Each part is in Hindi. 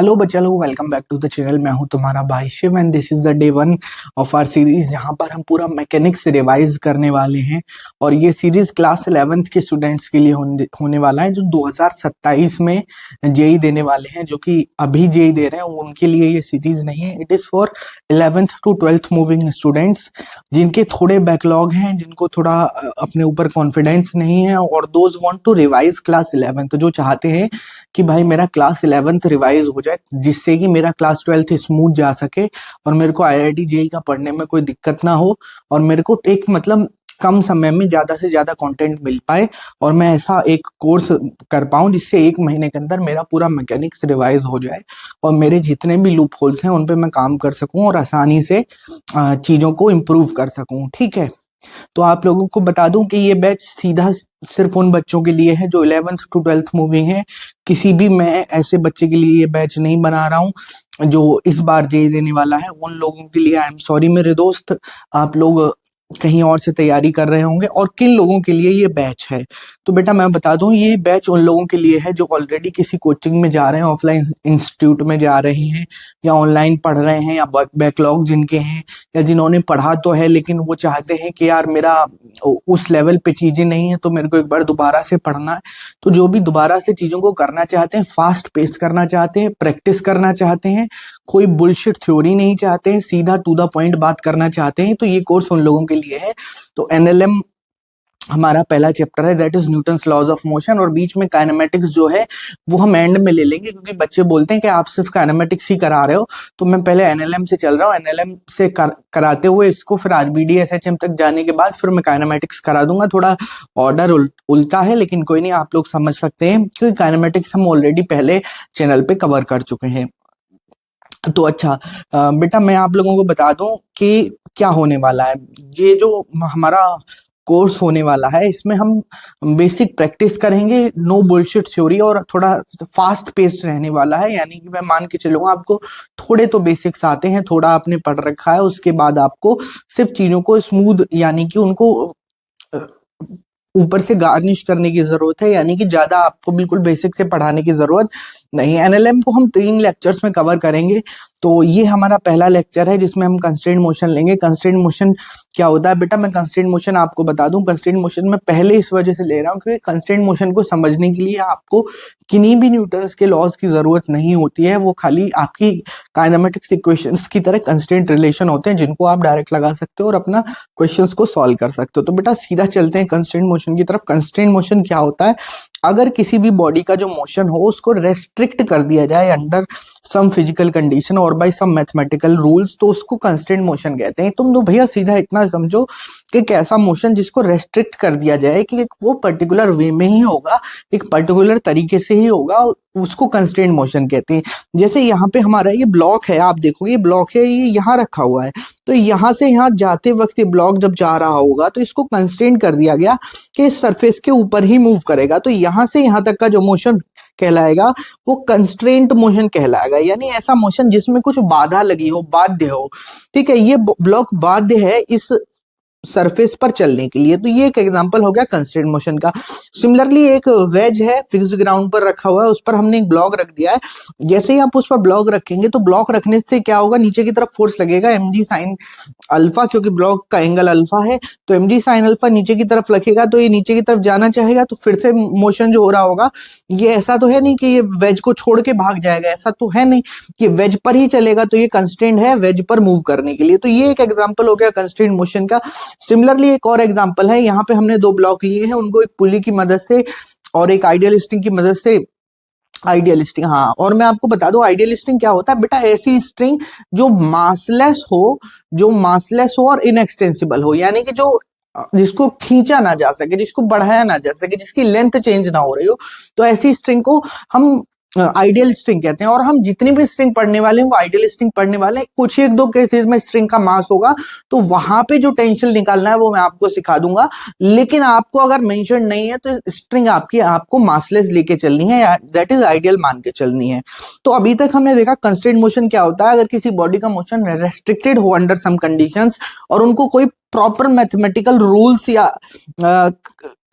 हेलो बच्चा लोग, welcome back to the channel. मैं हूं तुम्हारा भाई Shiv and this is the day 1 of our series, जहां पर हम पूरा मैकेनिक्स रिवाइज करने वाले हैं। और ये सीरीज क्लास 11th के स्टूडेंट्स के लिए होने वाला है, जो 2027 में जेई देने वाले हैं। जो कि अभी जेई दे रहे हैं उनके लिए ये सीरीज नहीं है। It is for 11th to 12th moving students, जिनके थोड़े बैकलॉग हैं, जिनको थोड़ा अपने ऊपर कॉन्फिडेंस नहीं है, और those want to revise class 11th, जो चाहते हैं कि भाई मेरा क्लास 11th रिवाइज हो जाए, जिससे कि मेरा क्लास 12th स्मूथ जा सके और मेरे को आईआईटी जेई का पढ़ने में कोई दिक्कत ना हो, और मेरे को एक मतलब कम समय में ज्यादा से ज्यादा कंटेंट मिल पाए, और मैं ऐसा एक कोर्स कर पाऊं जिससे 1 महीने के अंदर मेरा पूरा मैकेनिक्स रिवाइज हो जाए और मेरे जितने भी लूप होल्स हैं उन पे मैं काम कर सकूं और आसानी से चीजों को इम्प्रूव कर सकूं। ठीक है, तो आप लोगों को बता दूं कि ये बैच सीधा सिर्फ उन बच्चों के लिए है जो 11th to 12th मूविंग है। किसी भी मैं ऐसे बच्चे के लिए ये बैच नहीं बना रहा हूं जो इस बार जेई देने वाला है। उन लोगों के लिए आई एम सॉरी मेरे दोस्त, आप लोग कहीं और से तैयारी कर रहे होंगे। और किन लोगों के लिए ये बैच है, तो बेटा मैं बता दूं, ये बैच उन लोगों के लिए है जो ऑलरेडी किसी कोचिंग में जा रहे हैं, ऑफलाइन इंस्टीट्यूट में जा रहे हैं, या ऑनलाइन पढ़ रहे हैं, या बैकलॉग जिनके हैं, या जिन्होंने पढ़ा तो है लेकिन वो चाहते हैं कि यार मेरा उस लेवल पे चीजें नहीं है तो मेरे को एक बार दोबारा से पढ़ना है। तो जो भी दोबारा से चीजों को करना चाहते हैं, फास्ट पेस करना चाहते हैं, प्रैक्टिस करना चाहते हैं, कोई बुलशिट थ्योरी नहीं चाहते हैं, सीधा टू द पॉइंट बात करना चाहते हैं, तो ये कोर्स उन लोगों के लिए है। तो एनएलएम हमारा पहला चैप्टर है, that is Newton's laws of motion, और बीच में काइनेमेटिक्स जो है वो हम एंड में ले लेंगे, क्योंकि बच्चे बोलते हैं कि आप सिर्फ काइनेमेटिक्स ही करा रहे हो। तो मैं पहले एनएलएम से चल रहा हूँ, एनएलएम से कराते हुए इसको फिर आरबीडी एसएचएम तक जाने के बाद फिर मैं काइनेमेटिक्स करा दूंगा। थोड़ा ऑर्डर उल्टा है, लेकिन कोई नहीं, आप लोग समझ सकते हैं, क्योंकि काइनेमेटिक्स हम ऑलरेडी पहले चैनल पे कवर कर चुके हैं। तो अच्छा बेटा, मैं आप लोगों को बता दूं कि क्या होने वाला है। ये जो हमारा कोर्स होने वाला है, इसमें हम बेसिक प्रैक्टिस करेंगे, नो बुलशिट थ्योरी, और थोड़ा फास्ट पेस्ड रहने वाला है। यानी कि मैं मान के चलूंगा आपको थोड़े तो बेसिक्स आते हैं, थोड़ा आपने पढ़ रखा है, उसके बाद आपको सिर्फ चीजों को स्मूथ यानी कि उनको ऊपर से गार्निश करने की जरूरत है, यानी कि ज्यादा आपको बिल्कुल बेसिक से पढ़ाने की जरूरत नहीं। एनएलएम को हम 3 लेक्चर्स में कवर करेंगे। तो ये हमारा पहला लेक्चर है जिसमें हम कंस्ट्रेंट मोशन लेंगे। कंस्ट्रेंट मोशन क्या होता है बेटा, मैं कंस्ट्रेंट मोशन आपको बता दूं। कंस्ट्रेंट मोशन में पहले इस वजह से ले रहा हूँ क्योंकि कंस्ट्रेंट मोशन को समझने के लिए आपको किन्हीं भी न्यूटन्स के लॉज की जरूरत नहीं होती है, वो खाली आपकी काइनेमेटिक्स इक्वेशंस की तरह कंस्ट्रेंट रिलेशन होते हैं, जिनको आप डायरेक्ट लगा सकते हो और अपना क्वेश्चंस को सॉल्व कर सकते हो। तो बेटा सीधा चलते हैं कंस्ट्रेंट मोशन की तरफ। कंस्ट्रेंट मोशन क्या होता है, अगर किसी भी बॉडी का जो मोशन हो उसको रेस्ट्रिक्ट कर दिया जाए अंडर सम फिजिकल कंडीशन और बाय सम मैथमेटिकल रूल्स, तो उसको कंस्ट्रेंट मोशन कहते हैं। तुम तो भैया सीधा इतना समझो कि कैसा मोशन जिसको रेस्ट्रिक्ट कर दिया जाए कि वो पर्टिकुलर वे में ही होगा, एक पर्टिकुलर तरीके से ही होगा, उसको कंस्ट्रेंट मोशन कहते हैं। जैसे यहाँ पे हमारा ये ब्लॉक है, आप देखोगे ये ब्लॉक है, ये यहाँ रखा हुआ है, तो यहाँ से यहाँ जाते वक्त ये ब्लॉक जब जा रहा होगा तो इसको कंस्ट्रेंट कर दिया गया कि इस सरफेस के ऊपर ही मूव करेगा। तो यहाँ से यहाँ तक का जो मोशन कहलाएगा वो कंस्ट्रेंट मोशन कहलाएगा, यानी ऐसा मोशन जिसमें कुछ बाधा लगी हो, बाध्य हो। ठीक है, ये ब्लॉक बाध्य है इस सरफेस पर चलने के लिए। तो ये एक एग्जांपल हो गया कंस्ट्रेंट मोशन का। सिमिलरली एक वेज है, फिक्स्ड ग्राउंड पर रखा हुआ है, उस पर हमने एक ब्लॉक रख दिया है। जैसे ही आप उस पर ब्लॉक रखेंगे तो ब्लॉक रखने से क्या होगा, नीचे की तरफ फोर्स लगेगा mg साइन अल्फा, क्योंकि ब्लॉक का एंगल अल्फा है। तो mg साइन अल्फा नीचे की तरफ लगेगा, तो ये नीचे की तरफ जाना चाहेगा, तो फिर से मोशन जो हो रहा होगा, ये ऐसा तो है नहीं कि ये वेज को छोड़ के भाग जाएगा, ऐसा तो है नहीं कि वेज पर ही चलेगा। तो ये कंस्ट्रेंट है वेज पर मूव करने के लिए। तो ये एक एग्जांपल हो गया कंस्ट्रेंट मोशन का। सिमिलरली एक और एग्जांपल है, यहाँ पे हमने 2 ब्लॉक लिए हैं, उनको एक पुली की मदद से और एक आइडियल स्ट्रिंग की मदद से, आइडियल स्ट्रिंग, हाँ, और मैं आपको बता दूं आइडियल स्ट्रिंग क्या होता है बेटा, ऐसी स्ट्रिंग जो मासलेस हो, और इनएक्सटेंसिबल हो, यानी कि जो जिसको खींचा ना जा सके, जिसको बढ़ाया ना जा सके, जिसकी लेंथ चेंज ना हो रही हो, तो ऐसी स्ट्रिंग को हम आइडियल स्ट्रिंग कहते हैं। और हम जितनी भी स्ट्रिंग पढ़ने वाले हैं वो आइडियल स्ट्रिंग पढ़ने वाले हैं। कुछ एक दो केसेस में स्ट्रिंग का मास होगा, तो वहां पे जो टेंशन निकालना है वो मैं आपको सिखा दूंगा, लेकिन आपको अगर मेंशन नहीं है तो स्ट्रिंग आपको मासलेस लेके चलनी है, दैट इज आइडियल मान के चलनी है। तो अभी तक हमने देखा कंस्ट्रेंट मोशन क्या होता है, अगर किसी बॉडी का मोशन रेस्ट्रिक्टेड हो अंडर सम कंडीशंस और उनको कोई प्रॉपर मैथमेटिकल रूल्स या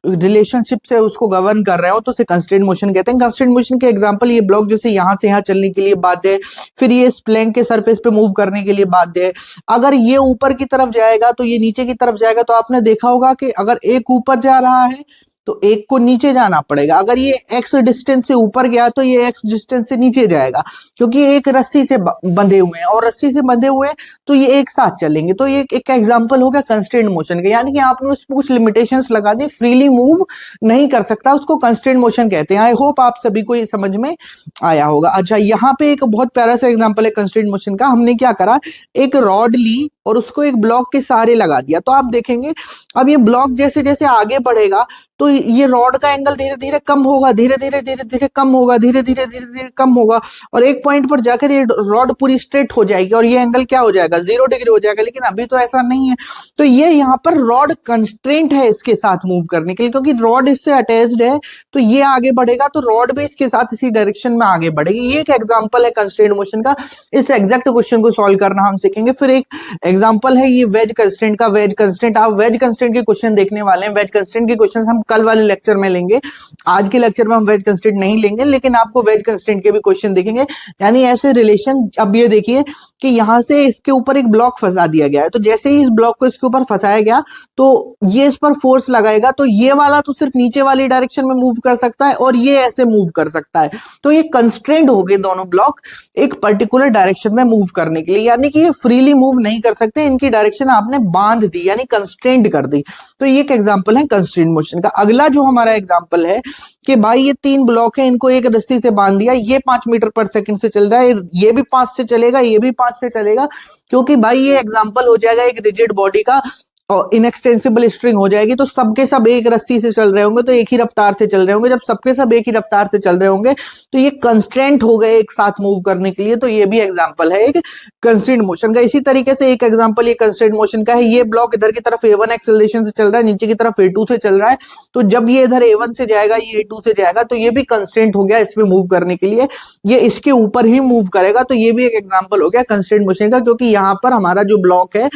रिलेशनशिप से उसको गवर्न कर रहे हो तो उसे कंस्ट्रेंट मोशन कहते हैं। कंस्ट्रेंट मोशन के एग्जांपल, ये ब्लॉक जैसे यहाँ से यहाँ चलने के लिए बाध्य है, फिर ये इस प्लेन के सरफेस पे मूव करने के लिए बाध्य है। अगर ये ऊपर की तरफ जाएगा तो ये नीचे की तरफ जाएगा। तो आपने देखा होगा कि अगर एक ऊपर जा रहा है तो एक को नीचे जाना पड़ेगा। अगर ये एक्स डिस्टेंस से ऊपर गया तो ये एक्स डिस्टेंस से नीचे जाएगा, क्योंकि एक रस्सी से बंधे हुए हैं, और रस्सी से बंधे हुए हैं तो ये एक साथ चलेंगे। तो ये एक एग्जांपल हो गया कंस्ट्रेंट मोशन का, यानी कि आपने उसमें कुछ लिमिटेशंस लगा दी, फ्रीली मूव नहीं कर सकता, उसको कंस्ट्रेंट मोशन कहते हैं। आई होप आप सभी को ये समझ में आया होगा। अच्छा, यहाँ पे एक बहुत प्यारा सा एग्जाम्पल है कंस्ट्रेंट मोशन का। हमने क्या करा, एक रॉड ली और उसको एक ब्लॉक के सहारे लगा दिया। तो आप देखेंगे अब ये ब्लॉक जैसे जैसे आगे बढ़ेगा तो ये रॉड का एंगल धीरे धीरे कम होगा, धीरे धीरे कम होगा, धीरे धीरे कम होगा, और एक पॉइंट पर जाकर ये रॉड पूरी स्ट्रेट हो जाएगी और ये एंगल क्या हो जाएगा, 0 डिग्री हो जाएगा। लेकिन अभी तो ऐसा नहीं है। तो ये यहाँ पर रॉड कंस्ट्रेंट है इसके साथ मूव करने के लिए, क्योंकि रॉड इससे अटैच्ड है तो ये आगे बढ़ेगा तो रॉड भी इसके साथ इसी डायरेक्शन में आगे बढ़ेगी। ये एक एग्जाम्पल है कंस्ट्रेंट मोशन का। इस एग्जैक्ट क्वेश्चन को सॉल्व करना हम सीखेंगे। फिर एक एग्जाम्पल है ये वेज कंस्ट्रेंट का। वेज कंस्ट्रेंट, आप वेज कंस्ट्रेंट के क्वेश्चन देखने वाले हैं। वेज कंस्ट्रेंट के क्वेश्चन हम कल वाले लेक्चर में लेंगे, आज के लेक्चर में हम वेज कंस्ट्रेंट नहीं लेंगे, लेकिन आपको वेज कंस्ट्रेंट के भी क्वेश्चन देखेंगे। यानी ऐसे रिलेशन, अब ये देखिए कि यहां से इसके ऊपर एक ब्लॉक फंसा दिया गया है, तो जैसे ही इस ब्लॉक को इसके ऊपर फंसाया गया तो ये इस पर फोर्स लगाएगा, तो ये वाला तो सिर्फ नीचे वाली डायरेक्शन में मूव कर सकता है और ये ऐसे मूव कर सकता है। तो ये कंस्ट्रेंट हो गए दोनों ब्लॉक एक पर्टिकुलर डायरेक्शन में मूव करने के लिए, यानी कि ये फ्रीली मूव नहीं कर सकते, इनकी डायरेक्शन आपने बांध दी यानी कंस्ट्रेंट कर दी। तो ये एक एग्जांपल है कंस्ट्रेंट मोशन का। अगला जो हमारा एग्जांपल है कि भाई ये 3 ब्लॉक है, इनको एक रस्सी से बांध दिया, ये 5 मीटर पर सेकंड से चल रहा है, ये भी 5 से चलेगा, ये भी 5 से चलेगा, क्योंकि भाई ये एग्जांपल हो जाएगा एक रिजिड बॉडी का और इनएक्सटेंसिबल स्ट्रिंग हो जाएगी। तो सबके सब एक रस्सी से चल रहे होंगे तो एक ही रफ्तार से चल रहे होंगे। जब सबके सब एक ही रफ्तार से चल रहे होंगे तो ये कंस्ट्रेंट हो गए एक साथ मूव करने के लिए। तो ये भी एग्जांपल है एक कंस्ट्रेंट मोशन का। इसी तरीके से एक एग्जांपल ये कंस्ट्रेंट मोशन का है। ये ब्लॉक इधर की तरफ A1 एक्सेलरेशन से चल रहा है, नीचे की तरफ A2 से चल रहा है। तो जब ये इधर A1 से जाएगा, ये A2 से जाएगा, तो ये भी कंस्ट्रेंट हो गया इसमें मूव करने के लिए। ये इसके ऊपर ही मूव करेगा, तो ये भी एक एग्जांपल हो गया कंस्ट्रेंट मोशन का, क्योंकि यहाँ पर हमारा जो ब्लॉक है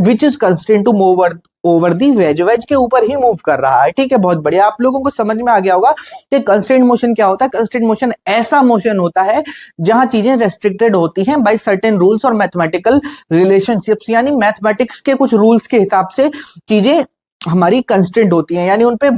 which is constraint to move over the wedge, wedge के ऊपर ही मूव कर रहा है। ठीक है, बहुत बढ़िया। आप लोगों को समझ में आ गया होगा कि कंस्ट्रेंट मोशन क्या होता है। कंस्ट्रेंट मोशन ऐसा मोशन होता है जहां चीजें रेस्ट्रिक्टेड होती हैं बाय सर्टेन रूल्स और मैथमेटिकल रिलेशनशिप्स, यानी मैथमेटिक्स के कुछ रूल्स के हिसाब से चीजें हमारी कंस्ट्रेंट होती हैं, यानी उनपे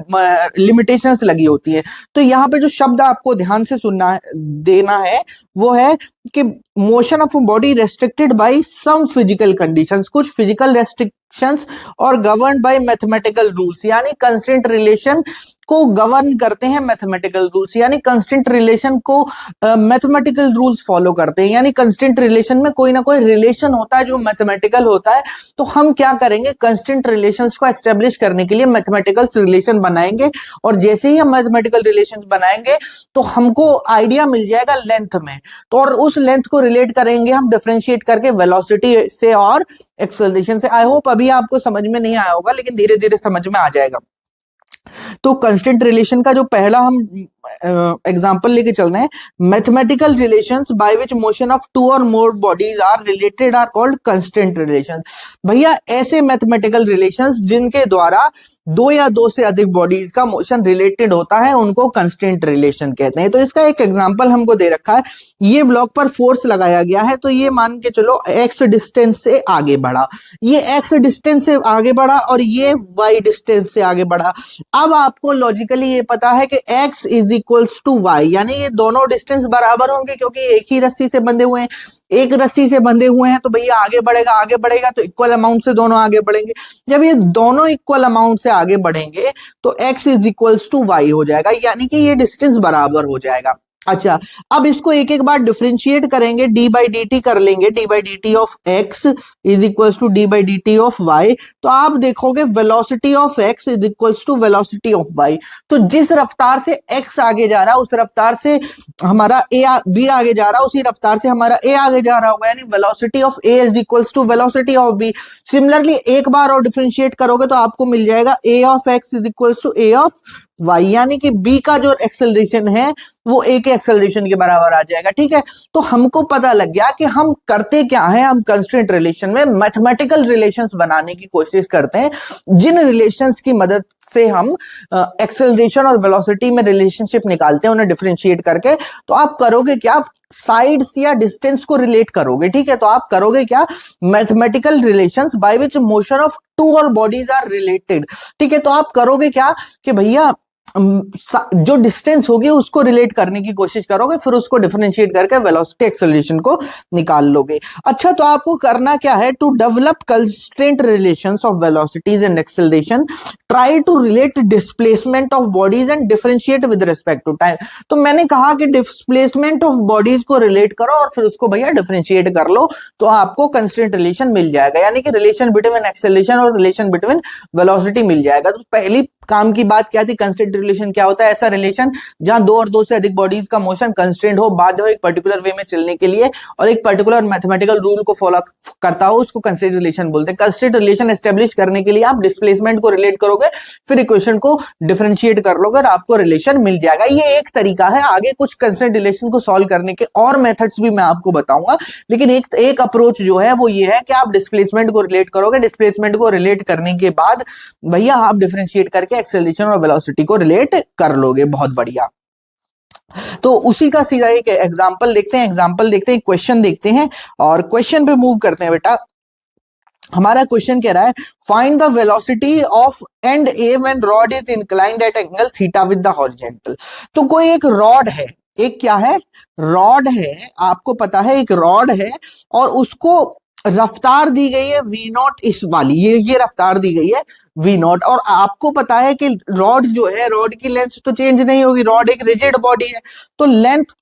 लिमिटेशंस लगी होती है। तो यहाँ पे जो शब्द आपको ध्यान से सुनना देना है वो है कि motion of body restricted by some physical conditions, कुछ फिजिकल रेस्ट्रिक्शंस और गवर्न बाय मैथमेटिकल रूल्स, यानी कंस्ट्रेंट रिलेशन को गवर्न करते हैं मैथमेटिकल रूल्स, यानी कंस्ट्रेंट रिलेशन को मैथमेटिकल रूल्स फॉलो करते हैं। यानी कंस्ट्रेंट रिलेशन में कोई ना कोई रिलेशन होता है जो मैथमेटिकल होता है। तो हम क्या करेंगे, कंस्ट्रेंट रिलेशंस को एस्टेब्लिश करने के लिए मैथमेटिकल रिलेशन बनाएंगे, और जैसे ही हम मैथमेटिकल रिलेशंस बनाएंगे तो हमको आइडिया मिल जाएगा लेंथ में, तो और उस लेंथ को रिलेट करेंगे हम डिफरेंशिएट करके वेलोसिटी से और एक्सेलरेशन से। आई होप अभी आपको समझ में नहीं आया होगा, लेकिन धीरे धीरे समझ में आ जाएगा। तो कंस्ट्रेंट रिलेशन का जो पहला हम एग्जांपल लेके चल रहे हैं, mathematical relations by which motion of 2 और more bodies are related are called constraint relations. भैया ऐसे मैथमेटिकल रिलेशंस जिनके द्वारा 2 या 2 से अधिक बॉडीज का मोशन रिलेटेड होता है उनको कंस्ट्रेंट रिलेशन कहते हैं। तो इसका एक एग्जांपल हमको दे रखा है, ये ब्लॉक पर फोर्स लगाया गया है, तो ये मान के चलो x डिस्टेंस से आगे बढ़ा, ये x डिस्टेंस से आगे बढ़ा और ये y डिस्टेंस से आगे बढ़ा। अब आपको लॉजिकली ये पता है कि x is equals to y, यानी ये दोनों डिस्टेंस बराबर होंगे, क्योंकि एक ही रस्सी से बंधे हुए हैं। एक रस्सी से बंधे हुए हैं तो भैया आगे बढ़ेगा तो इक्वल अमाउंट से दोनों आगे बढ़ेंगे। जब ये दोनों इक्वल अमाउंट से आगे बढ़ेंगे तो x is equals to y हो जाएगा, यानी कि ये डिस्टेंस बराबर हो जाएगा। अच्छा, अब इसको एक एक बार डिफरेंशिएट करेंगे, डी बाई डी टी कर लेंगे, d by D t of x is equals to d by D t of y. तो आप देखोगे velocity of x is equals to velocity of y. तो जिस रफ्तार से एक्स आगे जा रहा है उस रफ्तार से हमारा बी आगे जा रहा है, उसी रफ्तार से हमारा ए आगे जा रहा होगा, यानी velocity of A is equals to velocity of B. Similarly एक बार और डिफरेंशिएट करोगे तो आपको मिल जाएगा A of x is equals to A of Y, यानी कि बी का जो एक्सेलरेशन है वो ए के एक्सेलरेशन के बराबर आ जाएगा। ठीक है, तो हमको पता लग गया कि हम करते क्या है, हम कंस्ट्रेंट रिलेशन में मैथमेटिकल रिलेशंस बनाने की कोशिश करते हैं, जिन रिलेशंस की मदद से हम एक्सेलरेशन और वेलोसिटी में रिलेशनशिप निकालते हैं, उन्हें डिफरेंशिएट करके। तो आप करोगे क्या, साइड्स या डिस्टेंस को रिलेट करोगे, ठीक है। तो आप करोगे क्या, mathematical relations by which motion of two और बॉडीज आर रिलेटेड, ठीक है। तो आप करोगे क्या कि भैया जो डिस्टेंस होगी उसको रिलेट करने की कोशिश करोगे, फिर उसको डिफरेंशिएट करके वेलोसिटी एक्सेलरेशन को निकाल लोगे। अच्छा, तो आपको करना क्या है, to develop constraint relations of velocities and acceleration, try to relate displacement of bodies and differentiate with respect to time. तो मैंने कहा कि डिस्प्लेसमेंट ऑफ बॉडीज को रिलेट करो और फिर उसको भैया डिफरेंशिएट कर लो, तो आपको कंस्ट्रेंट रिलेशन मिल जाएगा, यानी कि रिलेशन बिटवीन एक्सेलरेशन और रिलेशन बिटवीन वेलोसिटी मिल जाएगा। तो पहली काम की बात क्या थी, कंस्ट्रेंट रिलेशन क्या होता है, ऐसा रिलेशन जहां दो और दो से अधिक बॉडीज का मोशन कंस्ट्रेंट हो, बाध्य हो एक पर्टिकुलर वे में चलने के लिए और एक पर्टिकुलर मैथमेटिकल रूल को फॉलो करता हो, उसको कंस्ट्रेंट रिलेशन बोलते हैं। कंस्ट्रेंट रिलेशन एस्टेब्लिश करने के लिए आप डिस्प्लेसमेंट को रिलेट करोगे, फिर इक्वेशन को डिफरेंशिएट कर लोगे और आपको रिलेशन मिल जाएगा। ये एक तरीका है, आगे कुछ कंस्ट्रेंट रिलेशन को सॉल्व करने के और मेथड्स भी मैं आपको बताऊंगा, लेकिन एक अप्रोच जो है वो ये है कि आप डिस्प्लेसमेंट को रिलेट करोगे, डिस्प्लेसमेंट को रिलेट करने के बाद भैया आप डिफरेंशिएट करके एक्सेलरेशन और वेलोसिटी को रिलेट कर लोगे। बहुत बढ़िया। तो उसी का सीधा एक एग्जांपल देखते हैं, क्वेश्चन देखते हैं और क्वेश्चन पे मूव करते हैं बेटा। हमारा क्वेश्चन कह रहा है, find the velocity of and A when rod is inclined at angle theta with the horizontal. तो कोई एक रॉड है, एक क्या है, रॉड है, आपको पता है एक रॉड है और उसको रफ्तार दी गई है v नॉट, इस वाली ये रफ्तार दी गई है v नॉट, और आपको पता है कि रॉड जो है, रॉड की लेंथ तो चेंज नहीं होगी, रॉड एक रिजिड बॉडी है, तो length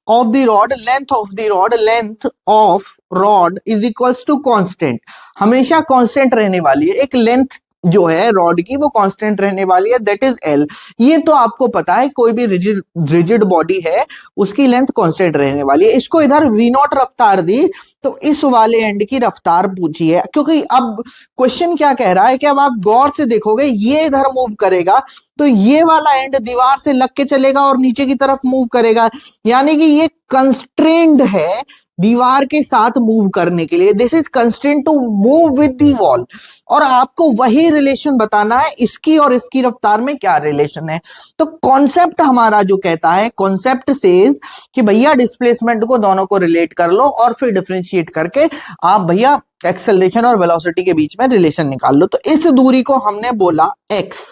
of rod is equals to constant, हमेशा कांस्टेंट रहने वाली है, एक लेंथ जो है रॉड की वो कांस्टेंट रहने वाली है, दैट इज एल। ये तो आपको पता है, कोई भी रिजिड बॉडी है उसकी लेंथ कांस्टेंट रहने वाली है। इसको इधर वी नॉट रफ्तार दी, तो इस वाले एंड की रफ्तार पूछी है, क्योंकि अब क्वेश्चन क्या कह रहा है कि अब आप गौर से देखोगे, ये इधर मूव करेगा तो ये वाला एंड दीवार से लग के चलेगा और नीचे की तरफ मूव करेगा, यानी कि ये कंस्ट्रेंड है दीवार के साथ मूव करने के लिए, this is constraint to move with the wall. और आपको वही रिलेशन बताना है, इसकी और इसकी रफ्तार में क्या रिलेशन है। तो कॉन्सेप्ट हमारा जो कहता है, कॉन्सेप्ट सेज कि भैया डिस्प्लेसमेंट को दोनों को रिलेट कर लो और फिर डिफरेंशिएट करके आप भैया एक्सेलरेशन और वेलोसिटी के बीच में रिलेशन निकाल लो। तो इस दूरी को हमने बोला x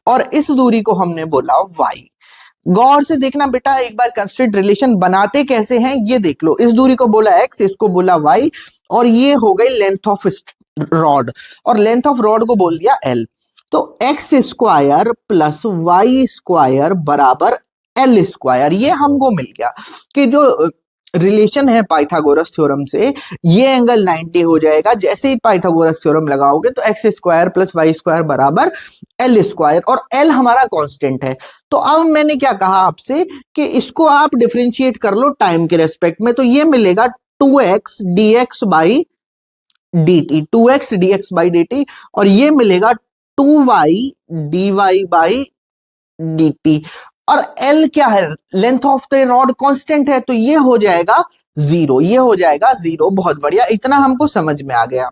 और इस दूरी को हमने बोला y। गौर से देखना बेटा, एक बार कंस्ट्रेंट रिलेशन बनाते कैसे हैं ये देख लो। इस दूरी को बोला x, इसको बोला y, और ये हो गई लेंथ ऑफ रॉड, और लेंथ ऑफ रॉड को बोल दिया l। तो x square plus y square बराबर l स्क्वायर, ये हमको मिल गया कि जो रिलेशन है पाइथागोरस थ्योरम से, ये एंगल 90 हो जाएगा। जैसे ही पाइथागोरस थ्योरम लगाओगे तो x square plus Y square बराबर एल स्क्वायर, और एल हमारा कांस्टेंट है। तो अब मैंने क्या कहा आपसे कि इसको आप डिफरेंशिएट कर लो टाइम के रेस्पेक्ट में, तो ये मिलेगा 2x dx by dt, 2x dx by dt, और ये मिलेगा 2y dy बाई dt। और L क्या है, length of the rod constant है, तो ये हो जाएगा 0, ये हो जाएगा 0। बहुत बढ़िया, इतना हमको समझ में आ गया।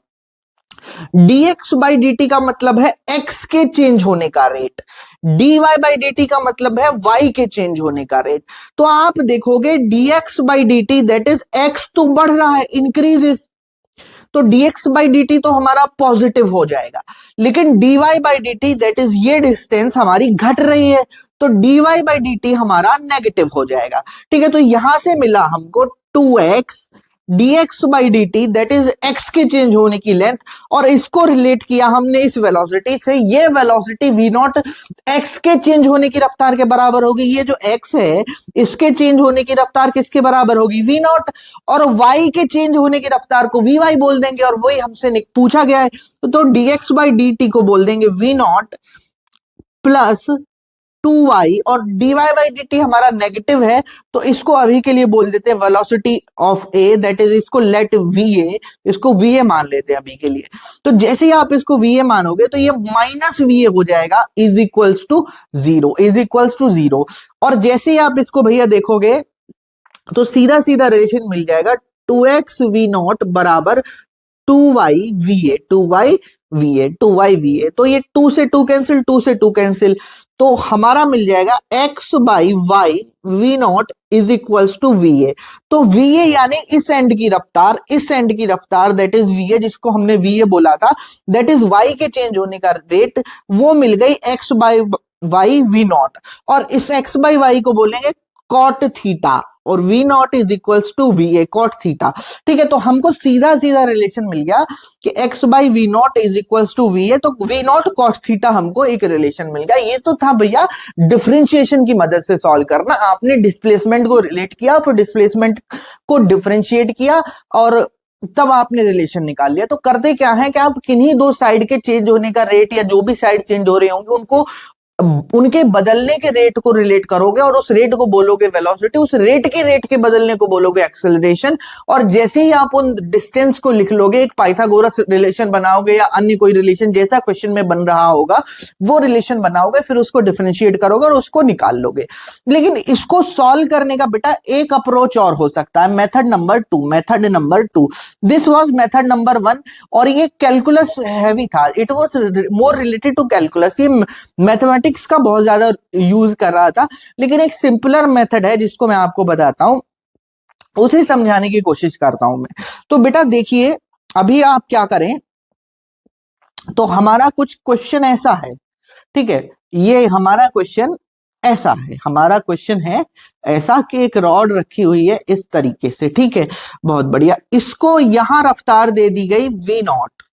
dx बाई dt का मतलब है x के चेंज होने का रेट, dy बाई dt का मतलब है y के चेंज होने का रेट। तो आप देखोगे dx by dt that is x तो बढ़ रहा है, इंक्रीजेस, तो dx बाई dt तो हमारा पॉजिटिव हो जाएगा, लेकिन dy by dt that is ये डिस्टेंस हमारी घट रही है, तो dy बाई dt हमारा नेगेटिव हो जाएगा। ठीक है, तो यहां से मिला हमको 2x dx by dt that is x के चेंज होने की लेंथ, और इसको रिलेट किया हमने इस वेलोसिटी से, ये वेलोसिटी v नॉट x के चेंज होने की रफ्तार के बराबर होगी, ये जो x है इसके चेंज होने की रफ्तार किसके बराबर होगी, v नॉट, और y के चेंज होने की रफ्तार को vy बोल देंगे, और वही हमसे पूछा गया है, तो dx बाई dt को बोल देंगे v नॉट प्लस 2y, और dy बाई dt हमारा नेगेटिव है, तो इसको अभी के लिए बोल देते हैं velocity of a, that is इसको लेट va, इसको va मान लेते हैं अभी के लिए। तो जैसे ही आप इसको va मानोगे तो ये माइनस va हो जाएगा, is equals to 0, is equals to 0। और जैसे ही आप इसको भैया देखोगे तो सीधा सीधा रिलेशन मिल जाएगा, 2x v नॉट बराबर 2y va, 2y V A, 2y we a, तो ये 2 से 2 कैंसिल, 2 से 2 कैंसिल, तो हमारा मिल जाएगा x by y v not is equals to v a. तो वी ए यानी इस एंड की रफ्तार, इस एंड की रफ्तार दैट इज वी ए, जिसको हमने वी ए बोला था, दैट इज वाई के चेंज होने का रेट, वो मिल गई x by y v not, और इस x बाई वाई को बोलेंगे कॉट थीटा, और v not is equals to v a cot theta. ठीक है, तो हमको सीधा सीधा रिलेशन मिल गया कि x by v not is equals to v a, तो वी नॉट कॉट थीटा हमको एक रिलेशन मिल गया। ये तो था भैया डिफरेंशिएशन की मदद से सॉल्व करना, आपने डिस्प्लेसमेंट को रिलेट किया, फिर डिस्प्लेसमेंट को डिफरेंशिएट किया और तब आपने रिलेशन निकाल लिया। तो करते क्या है कि आप किन्हीं दो साइड के चेंज होने का रेट, या जो भी साइड चेंज हो रहे होंगे उनको, उनके बदलने के रेट को रिलेट करोगे, और उस रेट को बोलोगे वेलोसिटी, उस रेट के रेट के बदलने को बोलोगे एक्सेलरेशन, और जैसे ही आप उन डिस्टेंस को लिख लोगे, एक पाइथागोरस रिलेशन बनाओगे या अन्य कोई रिलेशन जैसा क्वेश्चन में बन रहा होगा वो रिलेशन बनाओगे, फिर उसको डिफरेंशिएट करोगे और उसको निकाल लोगे। लेकिन इसको सॉल्व करने का बेटा एक अप्रोच और हो सकता है, method number 2। This was method number 1, और ये कैलकुलस हैवी था, it was more related to calculus, ये मैथमेटिक्स का बहुत ज्यादा यूज कर रहा था। लेकिन एक सिंपलर मेथड है जिसको मैं आपको बताता हूं, उसे समझाने की कोशिश करता हूं मैं। तो बेटा देखिए, अभी आप क्या करें, तो हमारा कुछ क्वेश्चन ऐसा है, ठीक है, ये हमारा क्वेश्चन ऐसा है, हमारा क्वेश्चन है ऐसा कि एक रॉड रखी हुई है इस तरीके से, ठीक है, बहुत बढ़िया, इसको यहां रफ्तार दे दी गई वी नॉट,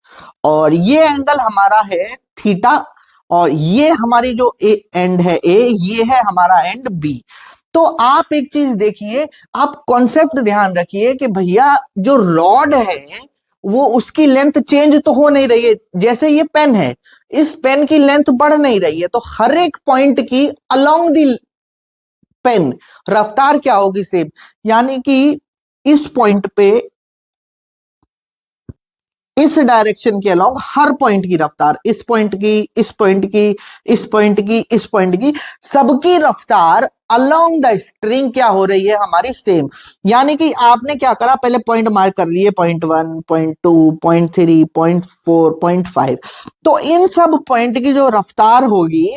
और ये एंगल हमारा है थीटा, और ये हमारी जो एंड है ए, ये है हमारा एंड बी। तो आप एक चीज देखिए, आप कॉन्सेप्ट ध्यान रखिए कि भैया जो रॉड है वो उसकी लेंथ चेंज तो हो नहीं रही है, जैसे ये पेन है, इस पेन की लेंथ बढ़ नहीं रही है, तो हर एक पॉइंट की अलोंग द पेन रफ्तार क्या होगी सेम, यानी कि इस पॉइंट पे, इस डायरेक्शन के अलोंग हर पॉइंट की रफ्तार, इस पॉइंट की, इस पॉइंट की, इस पॉइंट की, इस पॉइंट की, सबकी रफ्तार अलोंग द स्ट्रिंग क्या हो रही है हमारी सेम। यानी कि आपने क्या करा, पहले पॉइंट मार्क कर लिए, point 1, point 2, point 3, point 4, point 5, तो इन सब पॉइंट की जो रफ्तार होगी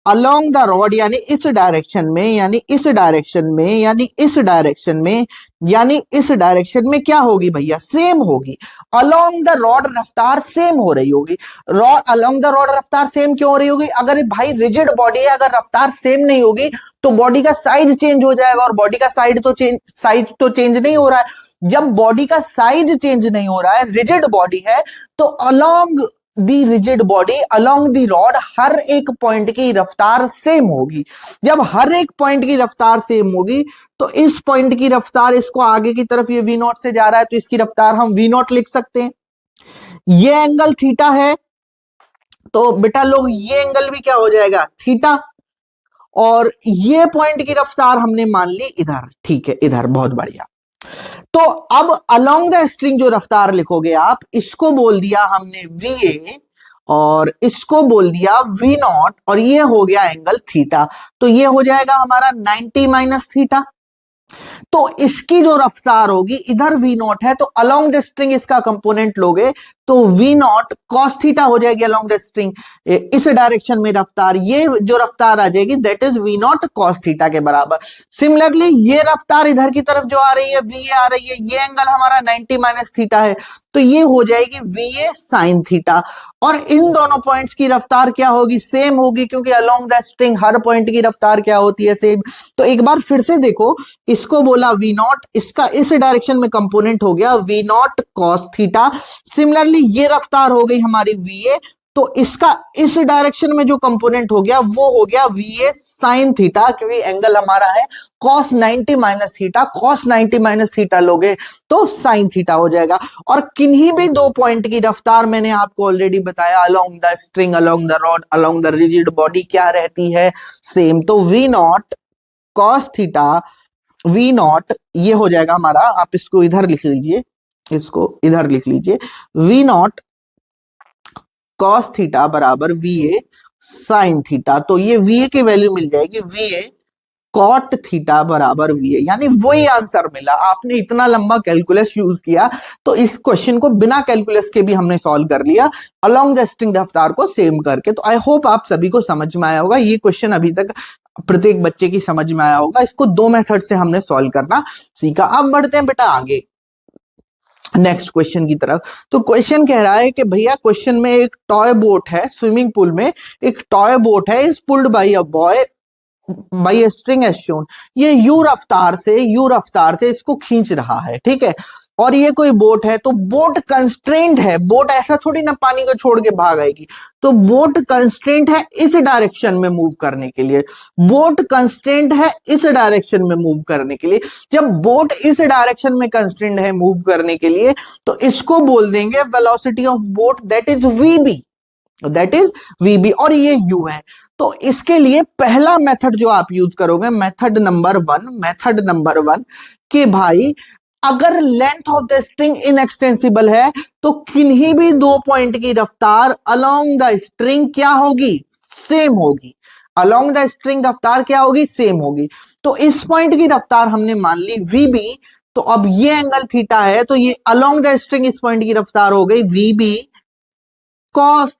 अलोंग द रॉड, यानी इस डायरेक्शन में, यानी इस डायरेक्शन में, यानी इस डायरेक्शन में, यानी इस डायरेक्शन में क्या होगी भैया, सेम होगी। अलोंग द रॉड रफ्तार सेम हो रही होगी। रॉड अलोंग द रॉड रफ्तार सेम क्यों हो रही होगी, अगर भाई रिजिड बॉडी है, अगर रफ्तार सेम नहीं होगी तो बॉडी का साइज चेंज हो जाएगा, और बॉडी का साइज तो चेंज नहीं हो रहा है। जब बॉडी का साइज चेंज नहीं हो रहा है, रिजिड बॉडी है, तो along the rigid body along the rod हर एक पॉइंट की रफ्तार सेम होगी। जब हर एक पॉइंट की रफ्तार सेम होगी तो इस पॉइंट की रफ्तार, इसको आगे की तरफ ये वी नॉट से जा रहा है तो इसकी रफ्तार हम वी नॉट लिख सकते हैं। ये एंगल थीटा है, तो बेटा लोग ये एंगल भी क्या हो जाएगा, थीटा, और ये पॉइंट की रफ्तार हमने मान ली इधर, ठीक है, इधर, बहुत बढ़िया। तो अब अलोंग द स्ट्रिंग जो रफ्तार लिखोगे आप, इसको बोल दिया हमने वी ए, और इसको बोल दिया वी नॉट, और ये हो गया एंगल थीटा, तो ये हो जाएगा हमारा 90 माइनस थीटा। तो इसकी जो रफ्तार होगी, इधर वी नॉट है तो अलोंग द स्ट्रिंग इसका कंपोनेंट लोगे तो वी नॉट कॉस थीटा हो जाएगी अलोंग द स्ट्रिंग, इस डायरेक्शन में रफ्तार, ये जो रफ्तार आ जाएगी that is v naught cos theta के बराबर। सिमिलरली ये रफ्तार इधर की तरफ जो आ रही है, वी ए आ रही है, ये एंगल हमारा 90 माइनस थीटा है, तो ये हो जाएगी वी ए साइन थीटा। और इन दोनों पॉइंट्स की रफ्तार क्या होगी, सेम होगी, क्योंकि along the string her point की रफ्तार क्या होती है, सेम। तो एक बार फिर से देखो, इसको बोला वी नॉट, इसका इस डायरेक्शन में कंपोनेंट हो गया v naught cos theta. Similarly ये रफ्तार हो गई हमारी वी ए, तो इसका इस डायरेक्शन में जो कंपोनेंट हो गया वो हो गया वी ए साइन थीटा, क्योंकि एंगल हमारा है cos 90 minus theta, cos 90 minus theta लोगे तो साइन थीटा हो जाएगा। और किन्हीं भी दो पॉइंट की रफ्तार मैंने आपको ऑलरेडी बताया, along the string, along the rod, along the rigid body क्या रहती है, सेम। तो v naught cos theta, v naught ये हो जाएगा हमारा, आप इसको इधर लिख लीजिए, इसको इधर लिख लीजिए, वी नॉट कॉस थीटा बराबर वी ए साइन थीटा। तो ये वी ए की वैल्यू मिल जाएगी, वी ए कॉट थीटा बराबर वी है, यानी वही आंसर मिला। आपने इतना लंबा कैलकुलस यूज किया तो इस क्वेश्चन को बिना कैलकुलस के भी हमने सॉल्व कर लिया अलोंग द स्ट्रिंग रफ्तार को सेम करके। तो आई होप आप सभी को समझ में आया होगा। ये क्वेश्चन अभी तक प्रत्येक बच्चे की समझ में आया होगा। इसको दो मेथड से हमने सॉल्व करना सीखा। अब बढ़ते हैं बेटा आगे नेक्स्ट क्वेश्चन की तरफ। तो क्वेश्चन कह रहा है कि भैया क्वेश्चन में एक टॉय बोट है, स्विमिंग पूल में एक टॉय बोट है, is pulled by a boy by a string as shown. ये यू रफ्तार से इसको खींच रहा है, ठीक है। और ये कोई बोट है, तो बोट कंस्ट्रेंट है। बोट ऐसा थोड़ी ना पानी को छोड़ के भाग आएगी, तो बोट कंस्ट्रेंट है इस डायरेक्शन में मूव करने के लिए। बोट कंस्ट्रेंट है इस डायरेक्शन में मूव करने के लिए। जब बोट इस डायरेक्शन में कंस्ट्रेंट है मूव करने के लिए, तो इसको बोल देंगे velocity of boat, that is वीबी, और ये यू है। तो इसके लिए पहला मेथड जो आप यूज करोगे, मेथड नंबर वन कि भाई अगर length of the string inextensible है तो किन्हीं भी दो पॉइंट की रफ्तार अलोंग द स्ट्रिंग क्या होगी, सेम होगी। अलोंग द स्ट्रिंग रफ्तार क्या होगी, सेम होगी। तो इस पॉइंट की रफ्तार हमने मान ली वीबी, तो अब ये एंगल थीटा है, तो ये अलोंग द स्ट्रिंग इस पॉइंट की रफ्तार हो गई वीबी कॉस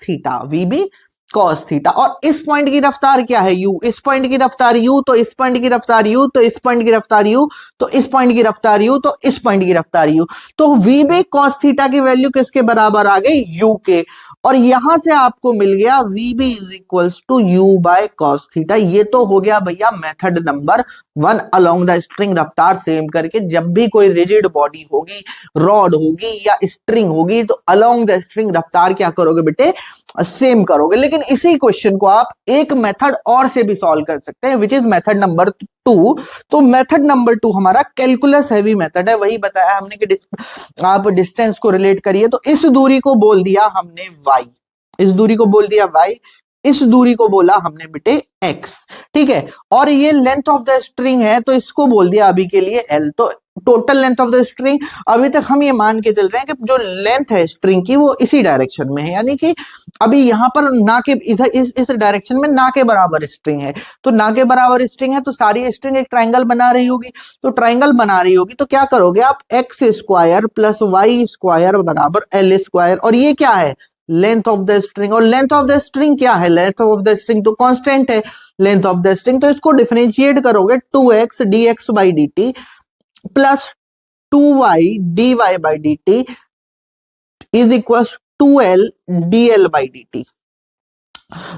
थीटा। और इस पॉइंट की रफ्तार क्या है, यू। इस पॉइंट की रफ्तार यू, तो इस पॉइंट की रफ्तार यू, तो इस पॉइंट की रफ्तार यू, तो इस पॉइंट की रफ्तार यू, तो इस पॉइंट की रफ्तार यू। तो वी बी कॉस थीटा की वैल्यू किसके बराबर आ गई, यू के। और यहां से आपको मिल गया v B is equals to u by cos theta. ये तो हो गया भैया method number one, along the string रफ्तार सेम करके। जब भी कोई रिजिड बॉडी होगी, रॉड होगी या स्ट्रिंग होगी, तो अलोंग द स्ट्रिंग रफ्तार क्या करोगे बेटे, सेम करोगे। लेकिन इसी क्वेश्चन को आप एक मेथड और से भी सॉल्व कर सकते हैं, which is method number two. तो मेथड नंबर टू हमारा कैलकुलस हैवी मेथड है। वही बताया हमने कि आप डिस्टेंस को रिलेट करिए, तो इस दूरी को बोल दिया हमने y, इस दूरी को बोल दिया y, इस दूरी को बोला हमने बेटे x, ठीक है। और ये लेंथ ऑफ द स्ट्रिंग है, तो इसको बोल दिया अभी के लिए l। तो total length of the string अभी तक हम ये मान के चल रहे हैं कि जो लेंथ है स्ट्रिंग की वो इसी डायरेक्शन में है, यानी कि अभी यहां पर ना के इधर इस डायरेक्शन में ना के बराबर स्ट्रिंग है। तो ना के बराबर स्ट्रिंग है तो सारी स्ट्रिंग एक ट्राइंगल बना रही होगी। तो ट्राइंगल बना रही होगी तो क्या करोगे आप, x square plus Y square बराबर एल स्क्वायर। और ये क्या है, लेंथ ऑफ द स्ट्रिंग। और लेंथ ऑफ द स्ट्रिंग क्या है, लेंथ ऑफ द स्ट्रिंग तो कांस्टेंट है लेंथ ऑफ द स्ट्रिंग। तो इसको डिफरेंशिएट करोगे 2x dx by dt plus 2y dy by dt is equal 2l dl by dt।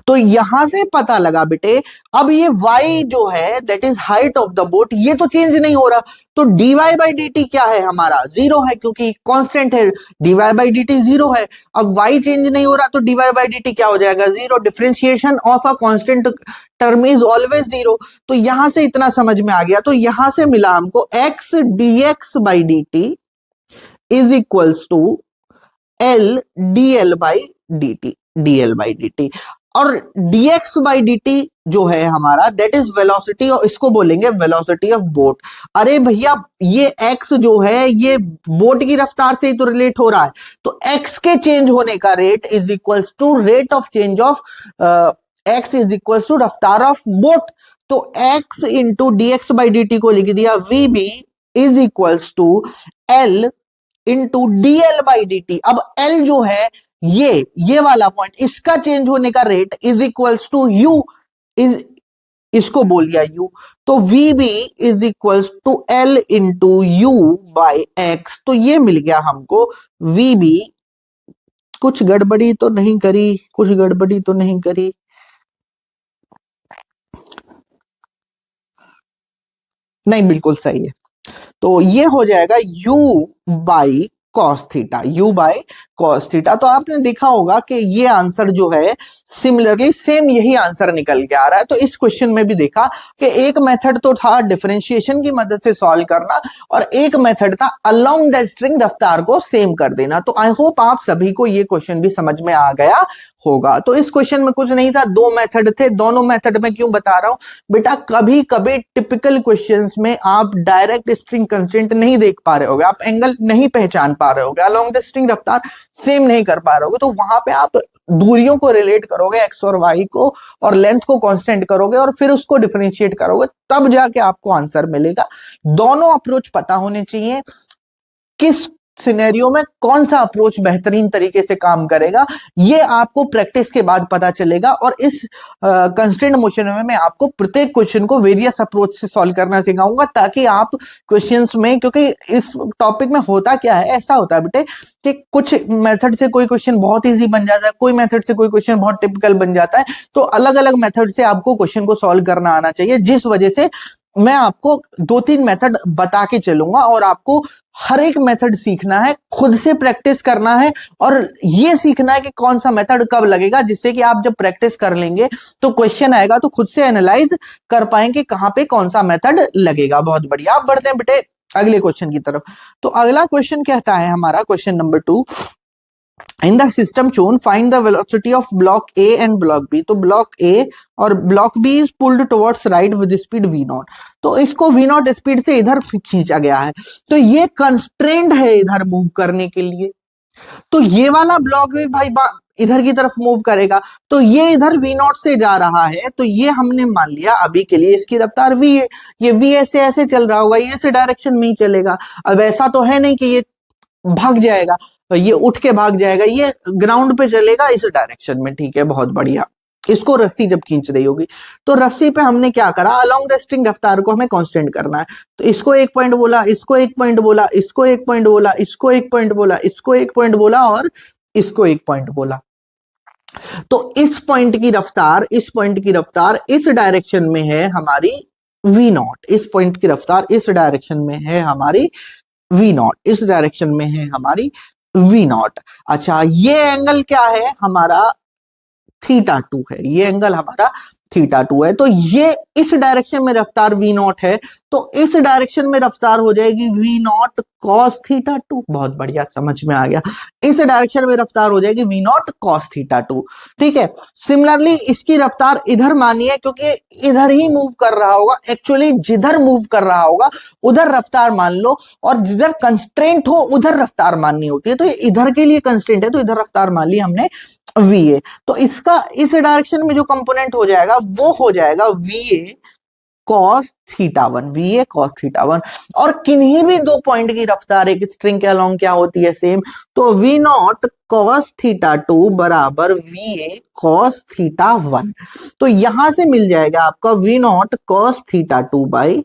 तो यहां से पता लगा बेटे, अब ये y जो है that is height of the boat, ये तो चेंज नहीं हो रहा। तो dy by dt क्या है हमारा, जीरो है, क्योंकि कांस्टेंट है, dy by dt जीरो है। अब y चेंज नहीं हो रहा तो dy by dt क्या हो जाएगा, zero. Differentiation of a constant term is always zero. तो यहां से इतना समझ में आ गया। तो यहां से मिला हमको x dx by dt is equals to l dl by dt। और dx by dt जो है हमारा दैट इज वेलोसिटी, और इसको बोलेंगे वेलोसिटी ऑफ बोट। अरे भैया ये x जो है ये बोट की रफ्तार से ही तो रिलेट हो रहा है, तो x के चेंज होने का rate is equals to rate of change of x is equals to रफ्तार ऑफ बोट। तो x into dx by dt को लिख दिया vb is equals to l into dl by dt। अब l जो है ये वाला पॉइंट, इसका चेंज होने का rate is equals to u, is इसको बोल दिया u। तो vb is equals to l into u by x। तो ये मिल गया हमको vb। कुछ गड़बड़ी तो नहीं करी, नहीं बिल्कुल सही है। तो ये हो जाएगा u बाई कॉस थीटा। तो आपने देखा होगा कि ये आंसर जो है सिमिलरली सेम यही आंसर निकल के आ रहा है। तो इस क्वेश्चन में भी देखा कि एक मेथड तो था डिफरेंशिएशन की मदद से सॉल्व करना, और एक मेथड था अलोंग द स्ट्रिंग रफ्तार को सेम कर देना। तो आई होप आप सभी को ये क्वेश्चन भी समझ में आ गया होगा। तो इस क्वेश्चन में कुछ नहीं था, दो मेथड थे। दोनों मेथड में क्यों बता रहा हूं बेटा, कभी कभी टिपिकल क्वेश्चंस में आप डायरेक्ट स्ट्रिंग कंस्ट्रेंट नहीं देख पा रहे होगे, आप एंगल नहीं पहचान पा रहे होगे, अलोंग द स्ट्रिंग रफ्तार सेम नहीं कर पा रहे होगे, तो वहां पे आप दूरियों को रिलेट करोगे एक्स और वाई को, और लेंथ को कांस्टेंट करोगे और फिर उसको डिफरेंशिएट करोगे, तब जाके आपको आंसर मिलेगा। दोनों अप्रोच पता होने चाहिए, किस सिनेरियो में कौन सा अप्रोच बेहतरीन तरीके से काम करेगा, ये आपको प्रैक्टिस के बाद पता चलेगा। और इस कंस्ट्रेंट मोशन में मैं आपको प्रत्येक क्वेश्चन को वेरियस अप्रोच से सॉल्व करना सिखाऊंगा, ताकि आप क्वेश्चंस में, क्योंकि इस टॉपिक में होता क्या है, ऐसा होता है बेटे कि कुछ मेथड से कोई क्वेश्चन बहुत इजी बन जाता है, कोई मेथड से कोई क्वेश्चन बहुत टिपिकल बन जाता है, तो अलग अलग मेथड से आपको क्वेश्चन को सॉल्व करना आना चाहिए, जिस वजह से मैं आपको 2-3 मेथड बता के चलूंगा, और आपको हर एक मेथड सीखना है, खुद से प्रैक्टिस करना है, और ये सीखना है कि कौन सा मेथड कब लगेगा, जिससे कि आप जब प्रैक्टिस कर लेंगे तो क्वेश्चन आएगा तो खुद से एनालाइज कर पाएंगे कहां पे कौन सा मेथड लगेगा। बहुत बढ़िया, आप बढ़ते हैं बेटे अगले क्वेश्चन की तरफ। तो अगला क्वेश्चन कहता है हमारा question number 2, in the system shown find the velocity of block A and block B. तो ब्लॉक ए और block B is pulled towards right with speed v naught, तो इसको v नॉट स्पीड से इधर खींचा गया है, तो ये कंस्ट्रेंट है इधर मूव करने के लिए, तो ये वाला ब्लॉक भी भाई इधर की तरफ मूव करेगा, तो ये इधर v नॉट से जा रहा है, तो ये हमने मान लिया अभी के लिए इसकी रफ्तार v है, ये v ऐसे ऐसे चल रहा होगा, ये ऐसे डायरेक्शन में ही चलेगा। अब ऐसा तो है नहीं कि ये भाग जाएगा, ये उठ के भाग जाएगा, ये ग्राउंड पे चलेगा इस डायरेक्शन में, ठीक है, बहुत बढ़िया। इसको रस्सी जब खींच रही होगी, तो रस्सी पे हमने क्या करा, अलोंग द स्ट्रिंग रफ्तार को हमें कांस्टेंट करना है, तो इसको 1 पॉइंट बोला, इसको 1 पॉइंट बोला, इसको 1 पॉइंट बोला, इसको 1 पॉइंट बोला, इसको 1 पॉइंट बोला, और इसको 1 पॉइंट बोला। तो इस पॉइंट की रफ्तार, इस पॉइंट की रफ्तार इस डायरेक्शन में है हमारी v नॉट, इस पॉइंट की रफ्तार इस डायरेक्शन में है हमारी v नॉट, इस डायरेक्शन में है हमारी v नॉट। अच्छा, ये एंगल क्या है हमारा, θ2 है, ये एंगल हमारा θ2 है, तो ये इस डायरेक्शन में रफ्तार v नॉट है, तो इस डायरेक्शन में रफ्तार हो जाएगी v नॉट cos θ2। बहुत बढ़िया, समझ में आ गया, इस डायरेक्शन में रफ्तार हो जाएगी v नॉट cos θ2, ठीक है। सिमिलरली इसकी रफ्तार इधर मानिए, क्योंकि इधर ही मूव कर रहा होगा, एक्चुअली जिधर मूव कर रहा होगा उधर रफ्तार मान लो, और जिधर कंस्ट्रेंट हो उधर रफ्तार माननी होती है, तो ये इधर के लिए कंस्ट्रेंट है, तो इधर रफ्तार मान ली हमने va, तो इसका इस डायरेक्शन में जो कंपोनेंट हो जाएगा वो हो जाएगा va cos θ1, va cos θ1। और किन्हीं भी 2 पॉइंट की रफ्तार एक स्ट्रिंग के अलोंग क्या होती है, सेम, तो v नॉट cos θ2 बराबर va cos θ1, तो यहां से मिल जाएगा आपका v naught cos θ2 by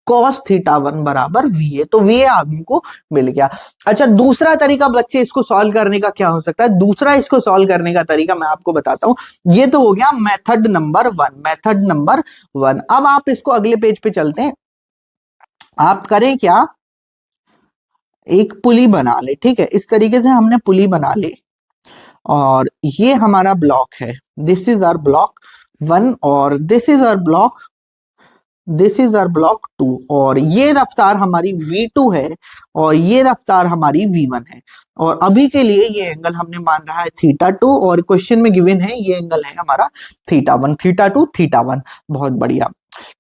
cos θ1 बराबर va, तो va आपको मिल गया। अच्छा, दूसरा तरीका बच्चे इसको सॉल्व करने का क्या हो सकता है, दूसरा इसको सॉल्व करने का तरीका मैं आपको बताता हूं, ये तो हो गया मेथड नंबर 1, मेथड नंबर 1। अब आप इसको अगले पेज पे चलते हैं, आप करें क्या, एक पुली बना ले, ठीक है, इस तरीके से हमने पुली बना ली, और ये हमारा ब्लॉक है, दिस इज आवर ब्लॉक 1 और this is our block, this is our block 2, और ये रफ्तार हमारी v2 है और ये रफ्तार हमारी v1 है, और अभी के लिए ये एंगल हमने मान रहा है θ2, और क्वेश्चन में गिवन है ये एंगल है हमारा θ1, θ2 θ1। बहुत बढ़िया,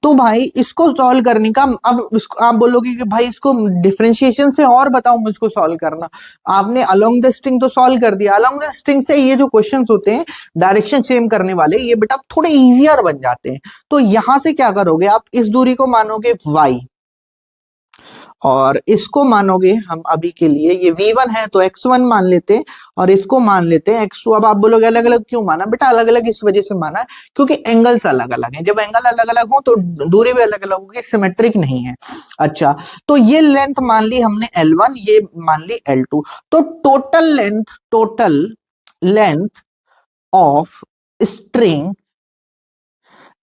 तो भाई इसको सॉल्व करने का, अब इसको आप बोलोगे कि भाई इसको डिफरेंशिएशन से और बताओ मुझको सॉल्व करना, आपने अलोंग द स्ट्रिंग तो सॉल्व कर दिया, अलोंग द स्ट्रिंग से ये जो क्वेश्चंस होते हैं डायरेक्शन सेम करने वाले, ये बेटा थोड़े इजियर बन जाते हैं। तो यहां से क्या करोगे आप, इस दूरी को मानोगे y, और इसको मानोगे हम अभी के लिए, ये v1 है तो x1 मान लेते हैं, और इसको मान लेते हैं x2। अब आप बोलोगे अलग अलग क्यों माना, बेटा अलग अलग इस वजह से माना है क्योंकि एंगल्स अलग अलग हैं, जब एंगल अलग अलग हो तो दूरी भी अलग अलग होगी, सिमेट्रिक नहीं है। अच्छा, तो ये लेंथ मान ली हमने L1, ये मान ली L2, तो total length of string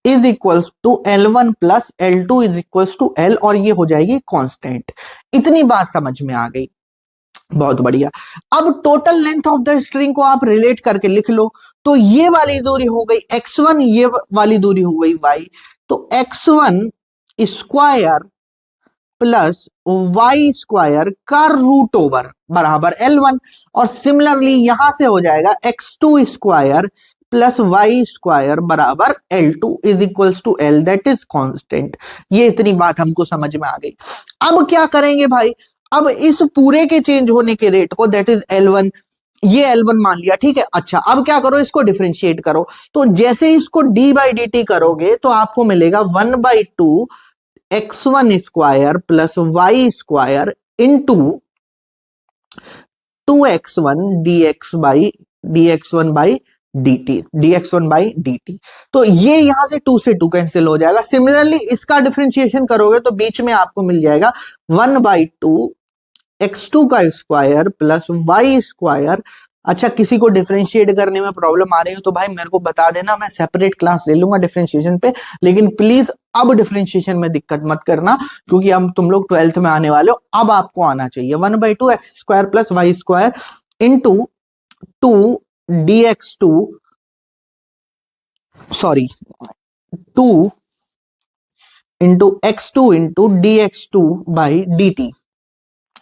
is equals to L1 plus L2 is equals to L, और ये हो जाएगी कांस्टेंट। इतनी बात समझ में आ गई, बहुत बढ़िया। अब total length of the string को आप रिलेट करके लिख लो, तो ये वाली दूरी हो गई x1, ये वाली दूरी हो गई y, तो x1 square plus y square का रूट ओवर बराबर L1, और सिमिलरली यहां से हो जाएगा x2 square plus Y square बराबर L2 is equals to L, that is constant. ये इतनी बात हमको समझ में आ गई। अब क्या करेंगे भाई, अब इस पूरे के चेंज होने के रेट को, दैट इज L1, ये L1 मान लिया, ठीक है। अच्छा, अब क्या करो, इसको डिफरेंशिएट करो। तो जैसे इसको d बाई डी टी करोगे तो आपको मिलेगा 1/2 x1 square plus Y square into 2x1 dx1 by dt। तो ये यहां से 2 से 2 कैंसिल हो जाएगा। सिमिलरली इसका डिफरेंशिएशन करोगे तो बीच में आपको मिल जाएगा 1/2 x2 का स्क्वायर प्लस वाई स्क्वायर। अच्छा, किसी को डिफरेंशिएट करने में प्रॉब्लम आ रही हो तो भाई मेरे को बता देना, मैं सेपरेट क्लास ले लूंगा डिफरेंशिएशन पे। लेकिन प्लीज अब डिफरेंशिएशन में दिक्कत मत करना, क्योंकि हम तुम लोग 12th में आने वाले हो, अब आपको आना चाहिए 1/2 x square plus Y square into 2 dx2 sorry 2 into x2 into dx2 by dt।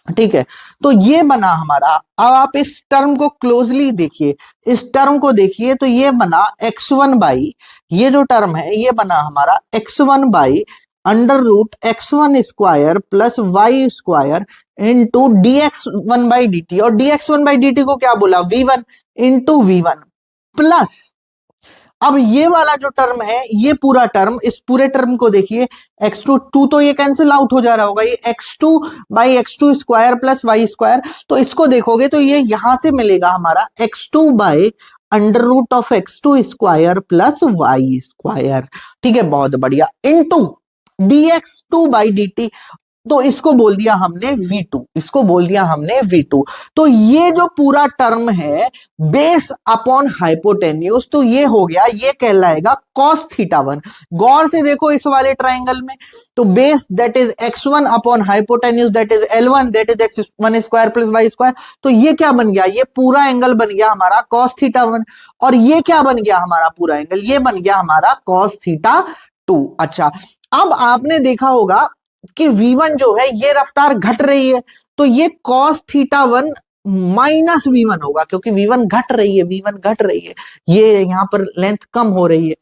ठीक है, तो ये बना हमारा। अब आप इस टर्म को क्लोजली देखिए, इस टर्म को देखिए, तो ये बना x1 बाई, ये जो टर्म है ये बना हमारा x1 by under root x1 square plus Y square into dx1 by D t. और dx1 बाई डी टी को क्या बोला, v1 इंटू v1 प्लस, अब ये वाला जो टर्म है, ये पूरा टर्म, इस पूरे टर्म को देखिए, x2 तो ये कैंसिल आउट हो जा रहा होगा, ये x2 by x2 square plus Y square. तो इसको देखोगे तो ये यहां से मिलेगा हमारा x2 by under root of x2 square plus Y square. ठीक है, बहुत बढ़िया, इनटू dx2 बाई dt। तो इसको बोल दिया हमने v2, इसको बोल दिया हमने v2। तो ये जो पूरा टर्म है बेस अपॉन हाइपोटेन्यूज, तो ये हो गया, ये कहलाएगा cos θ1। गौर से देखो इस वाले ट्राइंगल में, तो base that is x1 upon hypotenuse that is L1 that is x1 square plus Y square. तो ये क्या बन गया, ये पूरा एंगल बन गया हमारा cos θ1। और ये क्या बन गया हमारा पूरा एंगल, ये बन गया हमारा cos θ2। अच्छा, अब आपने देखा होगा कि v1 जो है ये रफ्तार घट रही है, तो ये cos θ1 माइनस v1 होगा, क्योंकि v1 घट रही है, v1 घट रही है, ये यहां पर लेंथ कम हो रही है।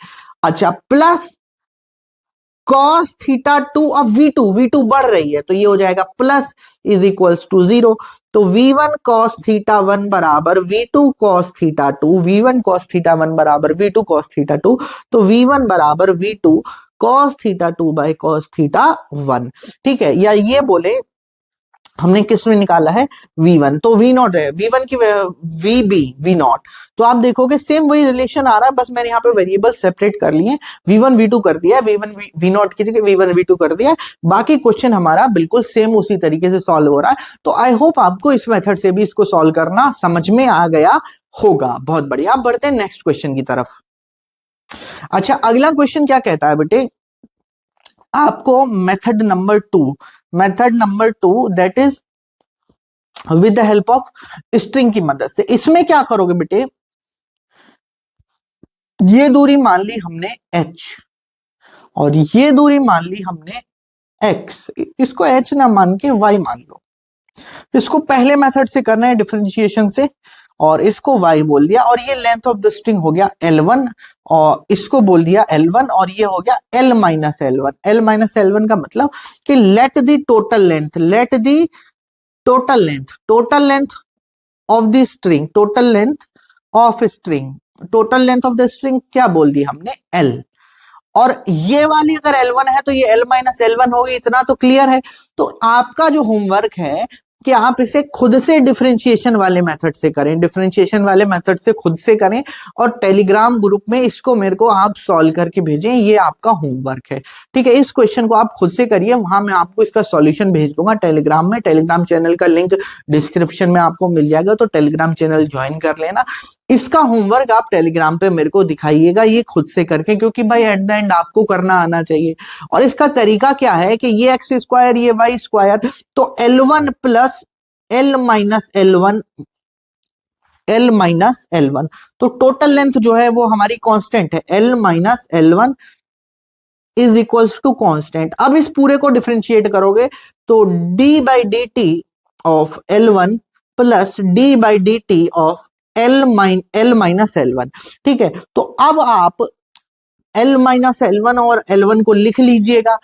अच्छा, प्लस cos θ2 अब v2 बढ़ रही है, तो ये हो जाएगा प्लस इज इक्वल्स टू 0। तो v1 cos θ1 बराबर v2 cos θ2, v1 cos θ1 बराबर v2 cos θ2। तो v1 बराबर v2 cos θ2 बाई cos θ1। ठीक है, या ये बोले हमने किस में निकाला है, v1, तो v0 है, v1 की vb v0। तो आप देखोगे सेम वही रिलेशन आ रहा है, बस मैंने यहाँ पे वेरिएबल सेपरेट कर लिए, v1 v2 कर दिया, v1 v0 की जगह v1 v2 कर दिया। बाकी क्वेश्चन हमारा बिल्कुल सेम उसी तरीके से सॉल्व हो रहा है। तो आई होप आपको इस मेथड से भी इसको सॉल्व करना समझ में आ गया होगा। बहुत बढ़िया, आप बढ़ते हैं नेक्स्ट क्वेश्चन की तरफ। अच्छा, अगला क्वेश्चन क्या कहता है बेटे, आपको method number 2 that is with the help of string की मदद से। इसमें क्या करोगे बेटे, ये दूरी मान ली हमने h और ये दूरी मान ली हमने x, इसको h ना मान के y मान लो। इसको पहले मेथड से करना है डिफरेंशिएशन से, और इसको y बोल दिया, और ये लेंथ ऑफ द स्ट्रिंग हो गया L1 और इसको बोल दिया L1, और ये हो गया L minus L1। L minus L1 का मतलब कि let the total length of the string, total length of the string क्या बोल दी हमने, L। और ये वाली अगर L1 है तो ये L माइनस L1 होगी, इतना तो क्लियर है। तो आपका जो होमवर्क है कि आप इसे खुद से डिफरेंशिएशन वाले मेथड से करें, डिफरेंशिएशन वाले मेथड से खुद से करें, और टेलीग्राम ग्रुप में इसको मेरे को आप सॉल्व करके भेजें, ये आपका होमवर्क है। ठीक है, इस क्वेश्चन को आप खुद से करिए, वहां मैं आपको इसका सॉल्यूशन भेज दूंगा टेलीग्राम में। टेलीग्राम चैनल का लिंक डिस्क्रिप्शन में आपको मिल जाएगा, तो टेलीग्राम चैनल ज्वाइन कर लेना। इसका होमवर्क आप टेलीग्राम पे मेरे को दिखाइएगा ये खुद से करके, क्योंकि भाई एट द एंड आपको करना आना चाहिए। और इसका तरीका क्या है कि ये एक्स स्क्वायर, ये वाई स्क्वायर, तो L1 plus L minus L1, तो टोटल लेंथ जो है वो हमारी कांस्टेंट है, L minus L1 is equals to constant. अब इस पूरे को डिफरेंशिएट करोगे तो d by D t of L1 plus d by D t of L minus L1। ठीक है, तो अब आप L माइनस L1 और L1 को लिख लीजिएगा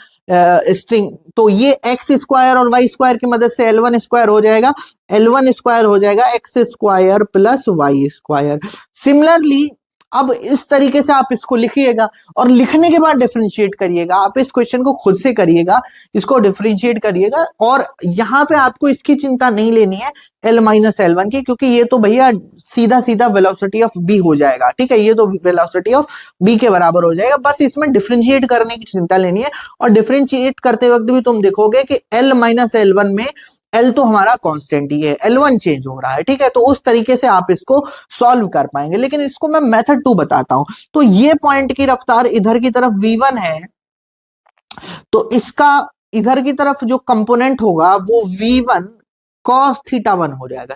स्ट्रिंग, तो ये एक्स स्क्वायर और वाई स्क्वायर की मदद से L1 स्क्वायर हो जाएगा, L1 स्क्वायर हो जाएगा x square plus Y square. Similarly अब इस तरीके से आप इसको लिखिएगा और लिखने के बाद डिफरेंशिएट करिएगा, आप इस क्वेश्चन को खुद से करिएगा, इसको डिफरेंशिएट करिएगा और यहाँ पे आपको इसकी चिंता नहीं लेनी है L माइनस L1 की, क्योंकि ये तो भैया सीधा सीधा वेलोसिटी ऑफ B हो जाएगा, ठीक है, ये तो वेलोसिटी ऑफ B के बराबर हो जाएगा, बस इसमें डिफरेंशिएट करने की चिंता लेनी है। और डिफरेंशिएट करते वक्त भी तुम देखोगे कि L माइनस L1 में L तो हमारा कांस्टेंट ही है, L1 चेंज हो रहा है, ठीक है, तो उस तरीके से आप इसको सॉल्व कर पाएंगे। लेकिन इसको मैं मेथड 2 बताता हूं। तो ये पॉइंट की रफ्तार इधर की तरफ v1 है, तो इसका इधर की तरफ जो कंपोनेंट होगा वो v1 cos थीटा 1 हो जाएगा।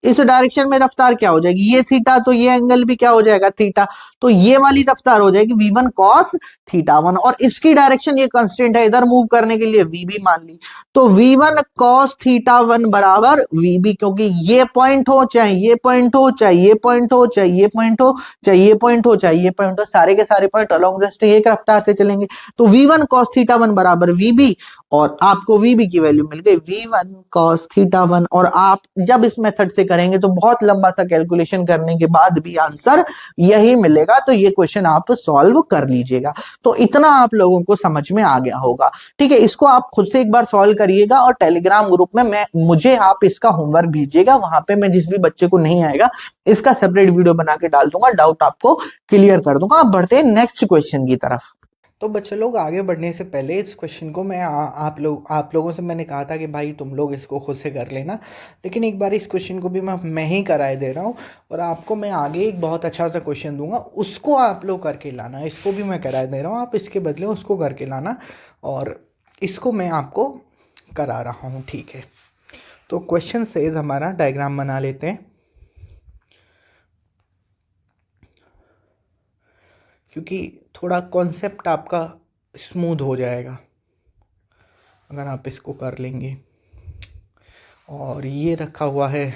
इस डायरेक्शन में रफ्तार क्या हो जाएगी, ये थीटा, तो ये एंगल भी क्या हो जाएगा, थीटा, तो ये वाली रफ्तार हो जाएगी v1 cos थीटा 1, और इसकी डायरेक्शन ये कांस्टेंट है, इधर मूव करने के लिए vb मान ली, तो v1 cos थीटा 1 बराबर vb, क्योंकि ये पॉइंट हो चाहे ये पॉइंट हो, चाहे ये पॉइंट हो, चाहे ये पॉइंट हो, चाहे ये पॉइंट हो, चाहे ये पॉइंट हो, सारे के सारे पॉइंट अलोंग द एक रफ्तार से चलेंगे, तो v1 cos थीटा 1 बराबर vb, और आपको vb की वैल्यू मिल गई v1 cos थीटा 1। और आप जब इस मेथड से करेंगे तो बहुत लंबा सा कैलकुलेशन करने के बाद भी आंसर यही मिलेगा, तो ये क्वेश्चन आप सॉल्व कर लीजिएगा। तो इतना आप लोगों को समझ में आ गया होगा, ठीक है, इसको आप खुद से एक बार सॉल्व करिएगा और टेलीग्राम ग्रुप में मुझे आप इसका होमवर्क भेजिएगा, वहां पे मैं जिस भी बच्चे को नहीं आएगा इसका सेपरेट वीडियो बना के डाल दूंगा, डाउट आपको क्लियर कर दूंगा। आप बढ़ते हैं नेक्स्ट क्वेश्चन की तरफ। तो बच्चे लोग आगे बढ़ने से पहले इस क्वेश्चन को मैं आप लोगों से मैंने कहा था कि भाई तुम लोग इसको खुद से कर लेना, लेकिन एक बार इस क्वेश्चन को भी मैं ही कराए दे रहा हूँ, और आपको मैं आगे एक बहुत अच्छा सा क्वेश्चन दूंगा, उसको आप लोग करके लाना, इसको भी मैं कराए दे रहा हूँ, आप इसके बदले उसको करके लाना, और इसको मैं आपको करा रहा हूँ, ठीक है। तो क्वेश्चन सेज हमारा, डायग्राम बना लेते हैं क्योंकि थोड़ा कॉन्सेप्ट आपका स्मूथ हो जाएगा अगर आप इसको कर लेंगे। और ये रखा हुआ है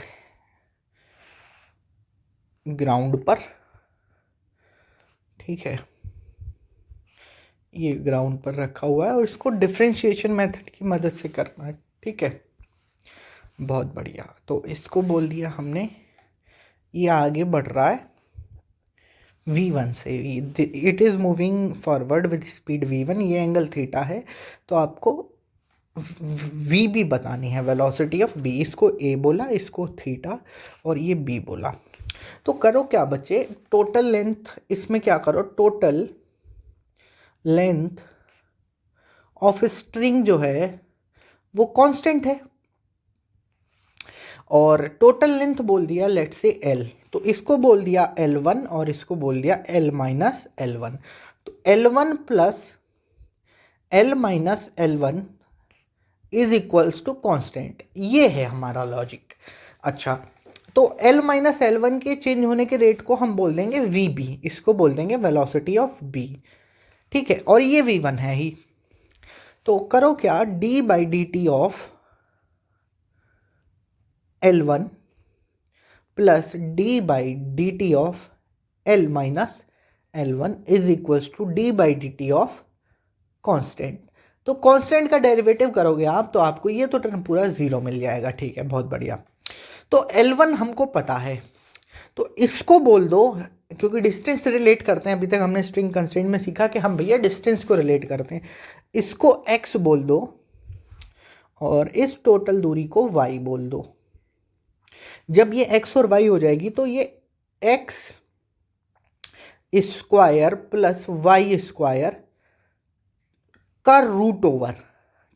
ग्राउंड पर, ठीक है, ये ग्राउंड पर रखा हुआ है और इसको डिफरेंशिएशन मेथड की मदद से करना है, ठीक है, बहुत बढ़िया। तो इसको बोल दिया हमने, ये आगे बढ़ रहा है v1 से, it is moving forward with speed v1, ये एंगल थीटा है, तो आपको vb बतानी है, वेलोसिटी ऑफ b, इसको a बोला, इसको थीटा, और ये b बोला। तो करो क्या बच्चे, टोटल लेंथ, इसमें क्या करो, टोटल लेंथ ऑफ स्ट्रिंग जो है वो कांस्टेंट है, और टोटल लेंथ बोल दिया लेट्स से L, तो इसको बोल दिया L1 और इसको बोल दिया L माइनस L1, तो L1 plus L minus L1 is equals to constant, ये है हमारा लॉजिक। अच्छा, तो L माइनस L1 के चेंज होने के रेट को हम बोल देंगे VB, इसको बोल देंगे वेलोसिटी ऑफ B, ठीक है, और ये V1 है ही। तो करो क्या, d by D t of L1 plus d by D t of L minus L1 is equals to d by D t of constant. तो कॉन्स्टेंट का डेरिवेटिव करोगे आप तो आपको ये तो टर्म पूरा जीरो मिल जाएगा, ठीक है, बहुत बढ़िया। तो L1 हमको पता है, तो इसको बोल दो, क्योंकि डिस्टेंस से रिलेट करते हैं, अभी तक हमने स्ट्रिंग कंस्ट्रेंट में सीखा कि हम भैया डिस्टेंस को रिलेट करते हैं, इसको x बोल दो और इस टोटल दूरी को y बोल दो। जब ये x और y हो जाएगी तो ये x square plus y square का रूट ओवर,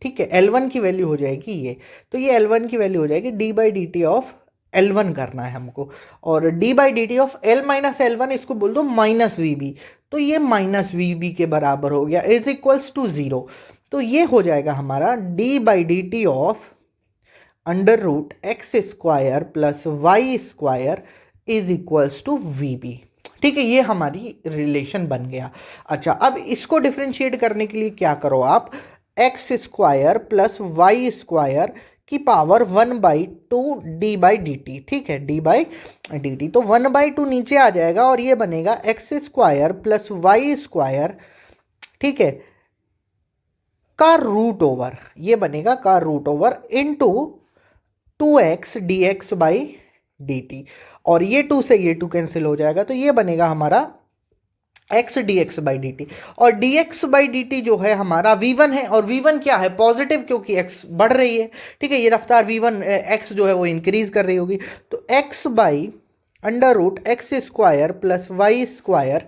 ठीक है, L1 की वैल्यू हो जाएगी ये, तो ये L1 की वैल्यू हो जाएगी d by D t of L1 करना है हमको, और d by D t of L minus L1 इसको बोल दो माइनस वी, तो ये माइनस वी के बराबर हो गया, इज इक्वल्स टू 0। तो ये हो जाएगा हमारा d by D t of under root x square plus Y square is equals to v, ठीक है, ये हमारी रिलेशन बन गया। अच्छा, अब इसको डिफरेंशिएट करने के लिए क्या करो आप, x square plus Y square की power 1/2 D by D T, ठीक है, डी बाई डी टी। तो 1/2 नीचे आ जाएगा और ये बनेगा x square plus Y square, ठीक है, का रूट ओवर, ये बनेगा का root over into 2x dx by D t. और ये 2 से ये 2 कैंसिल हो जाएगा, तो ये बनेगा हमारा x dx by D t. और dx बाई डी टी जो है हमारा v1 है, और v1 क्या है, पॉजिटिव, क्योंकि x बढ़ रही है, ठीक है, ये रफ्तार v1 x जो है वो इंक्रीज कर रही होगी। तो x by under root x square plus Y square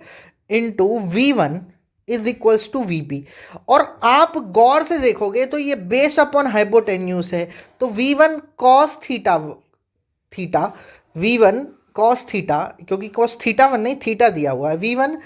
into वी1 is equals to we B. और आप गौर से देखोगे तो ये बेस अपॉन हाइपोटेन्यूस है, तो v1 cos theta, v1 cos theta, क्योंकि कॉस थीटा 1 नहीं, थीटा दिया हुआ है, v1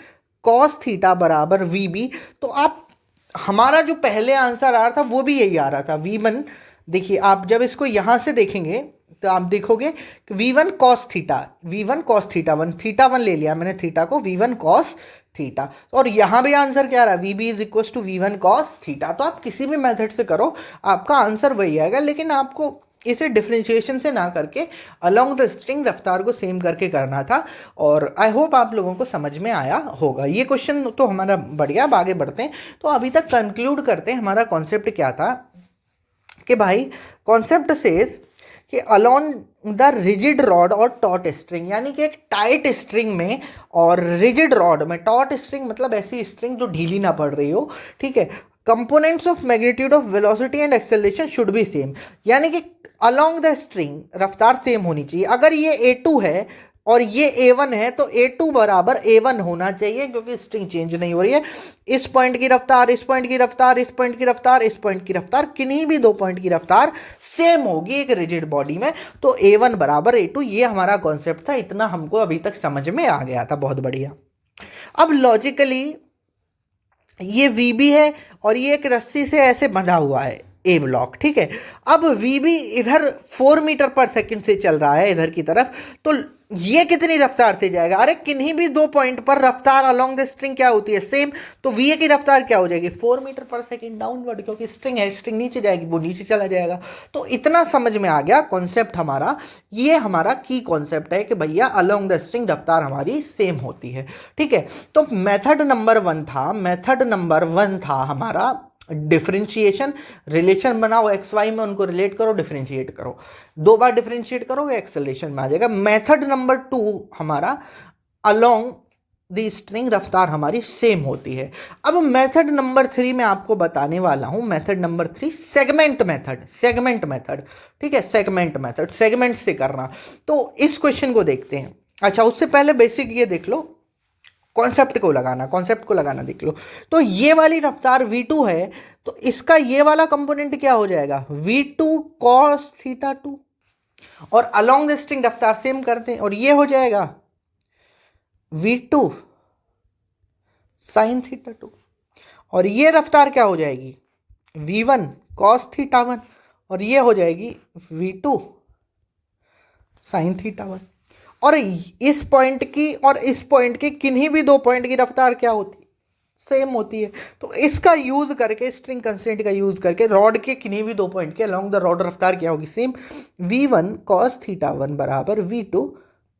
कॉस थीटा बराबर vb। तो आप, हमारा जो पहले आंसर आ रहा था वो भी यही आ रहा था, v1, देखिए आप जब इसको यहां से देखेंगे तो आप देखोगे कि v1 cos theta, v1 cos theta 1 ले लिया मैंने थीटा को, v1 cos थीटा। और यहां भी आंसर क्या आ रहा है, vb is equal to v1 cos theta. तो आप किसी भी मेथड से करो आपका आंसर वही आएगा, लेकिन आपको इसे डिफरेंशिएशन से ना करके अलोंग द स्ट्रिंग रफ्तार को सेम करके करना था। और आई होप आप लोगों को समझ में आया होगा। ये क्वेश्चन तो हमारा बढ़िया, अब आगे बढ़ते हैं। तो अभी तक कंक्लूड करते हैं, हमारा कॉन्सेप्ट क्या था कि भाई कॉन्सेप्ट सेज कि अलोंग द रिजिड रॉड और टॉट स्ट्रिंग, यानी कि एक टाइट स्ट्रिंग में और रिजिड रॉड में, टॉट स्ट्रिंग मतलब ऐसी स्ट्रिंग जो ढीली ना पड़ रही हो, ठीक है, components of magnitude of velocity and acceleration should be same, यानी कि अलोंग द स्ट्रिंग रफ्तार सेम होनी चाहिए। अगर ये a2 है और ये a1 है तो a2 बराबर a1 होना चाहिए, क्योंकि स्ट्रिंग चेंज नहीं हो रही है। इस पॉइंट की रफ्तार, इस पॉइंट की रफ्तार, इस पॉइंट की रफ्तार, इस पॉइंट की रफ्तार, किन्हीं भी दो पॉइंट की रफ्तार सेम होगी एक रिजिड बॉडी में, तो a1 बराबर a2, ये हमारा कॉन्सेप्ट था। इतना हमको अभी तक समझ में आ गया था, बहुत बढ़िया। अब लॉजिकली ये vb है और ये एक रस्सी से ऐसे बंधा हुआ है ए ब्लॉक, ठीक है। अब vb इधर 4 मीटर पर सेकंड से चल रहा है इधर की तरफ, तो ये कितनी रफ्तार से जाएगा, अरे किन्हीं भी दो पॉइंट पर रफ्तार अलोंग द स्ट्रिंग क्या होती है, सेम। तो va की रफ्तार क्या हो जाएगी, 4 मीटर पर सेकंड डाउनवर्ड, क्योंकि स्ट्रिंग है, स्ट्रिंग नीचे जाएगी, वो नीचे चला जाएगा। तो इतना समझ में आ गया कॉन्सेप्ट हमारा, ये हमारा की कॉन्सेप्ट है कि भैया अलोंग द स्ट्रिंग रफ्तार हमारी सेम होती है, ठीक है। तो मेथड नंबर 1 था हमारा डिफरेंशिएशन, रिलेशन बनाओ एक्स वाई में, उनको रिलेट करो, डिफरेंशिएट करो, 2 बार डिफरेंशिएट करोगे एक्सेलरेशन में आ जाएगा। मेथड नंबर 2 हमारा अलोंग द स्ट्रिंग रफ्तार हमारी सेम होती है। अब मेथड नंबर 3 मैं आपको बताने वाला हूं, मेथड नंबर 3 सेगमेंट मेथड, ठीक है, सेगमेंट मेथड, सेगमेंट से करना। तो इस क्वेश्चन को देखते हैं। अच्छा, उससे पहले बेसिक ये देख लो, कॉन्सेप्ट को लगाना देख लो। तो ये वाली रफ्तार v2 है, तो इसका ये वाला कंपोनेंट क्या हो जाएगा, v2 cos थीटा 2, और अलोंग द स्ट्रिंग रफ्तार सेम करते हैं, और ये हो जाएगा v2 sin थीटा 2, और ये रफ्तार क्या हो जाएगी, v1 cos थीटा 1, और ये हो जाएगी v2 sin थीटा 1। और इस पॉइंट की और इस पॉइंट की, किन्हीं भी दो पॉइंट की रफ्तार क्या होती है, सेम होती है। तो इसका यूज करके, स्ट्रिंग कंस्ट्रेंट का यूज करके, रॉड के किन्हीं भी दो पॉइंट के अलोंग द रॉड रफ्तार क्या होगी, सेम। v1 cos थीटा 1 बराबर v2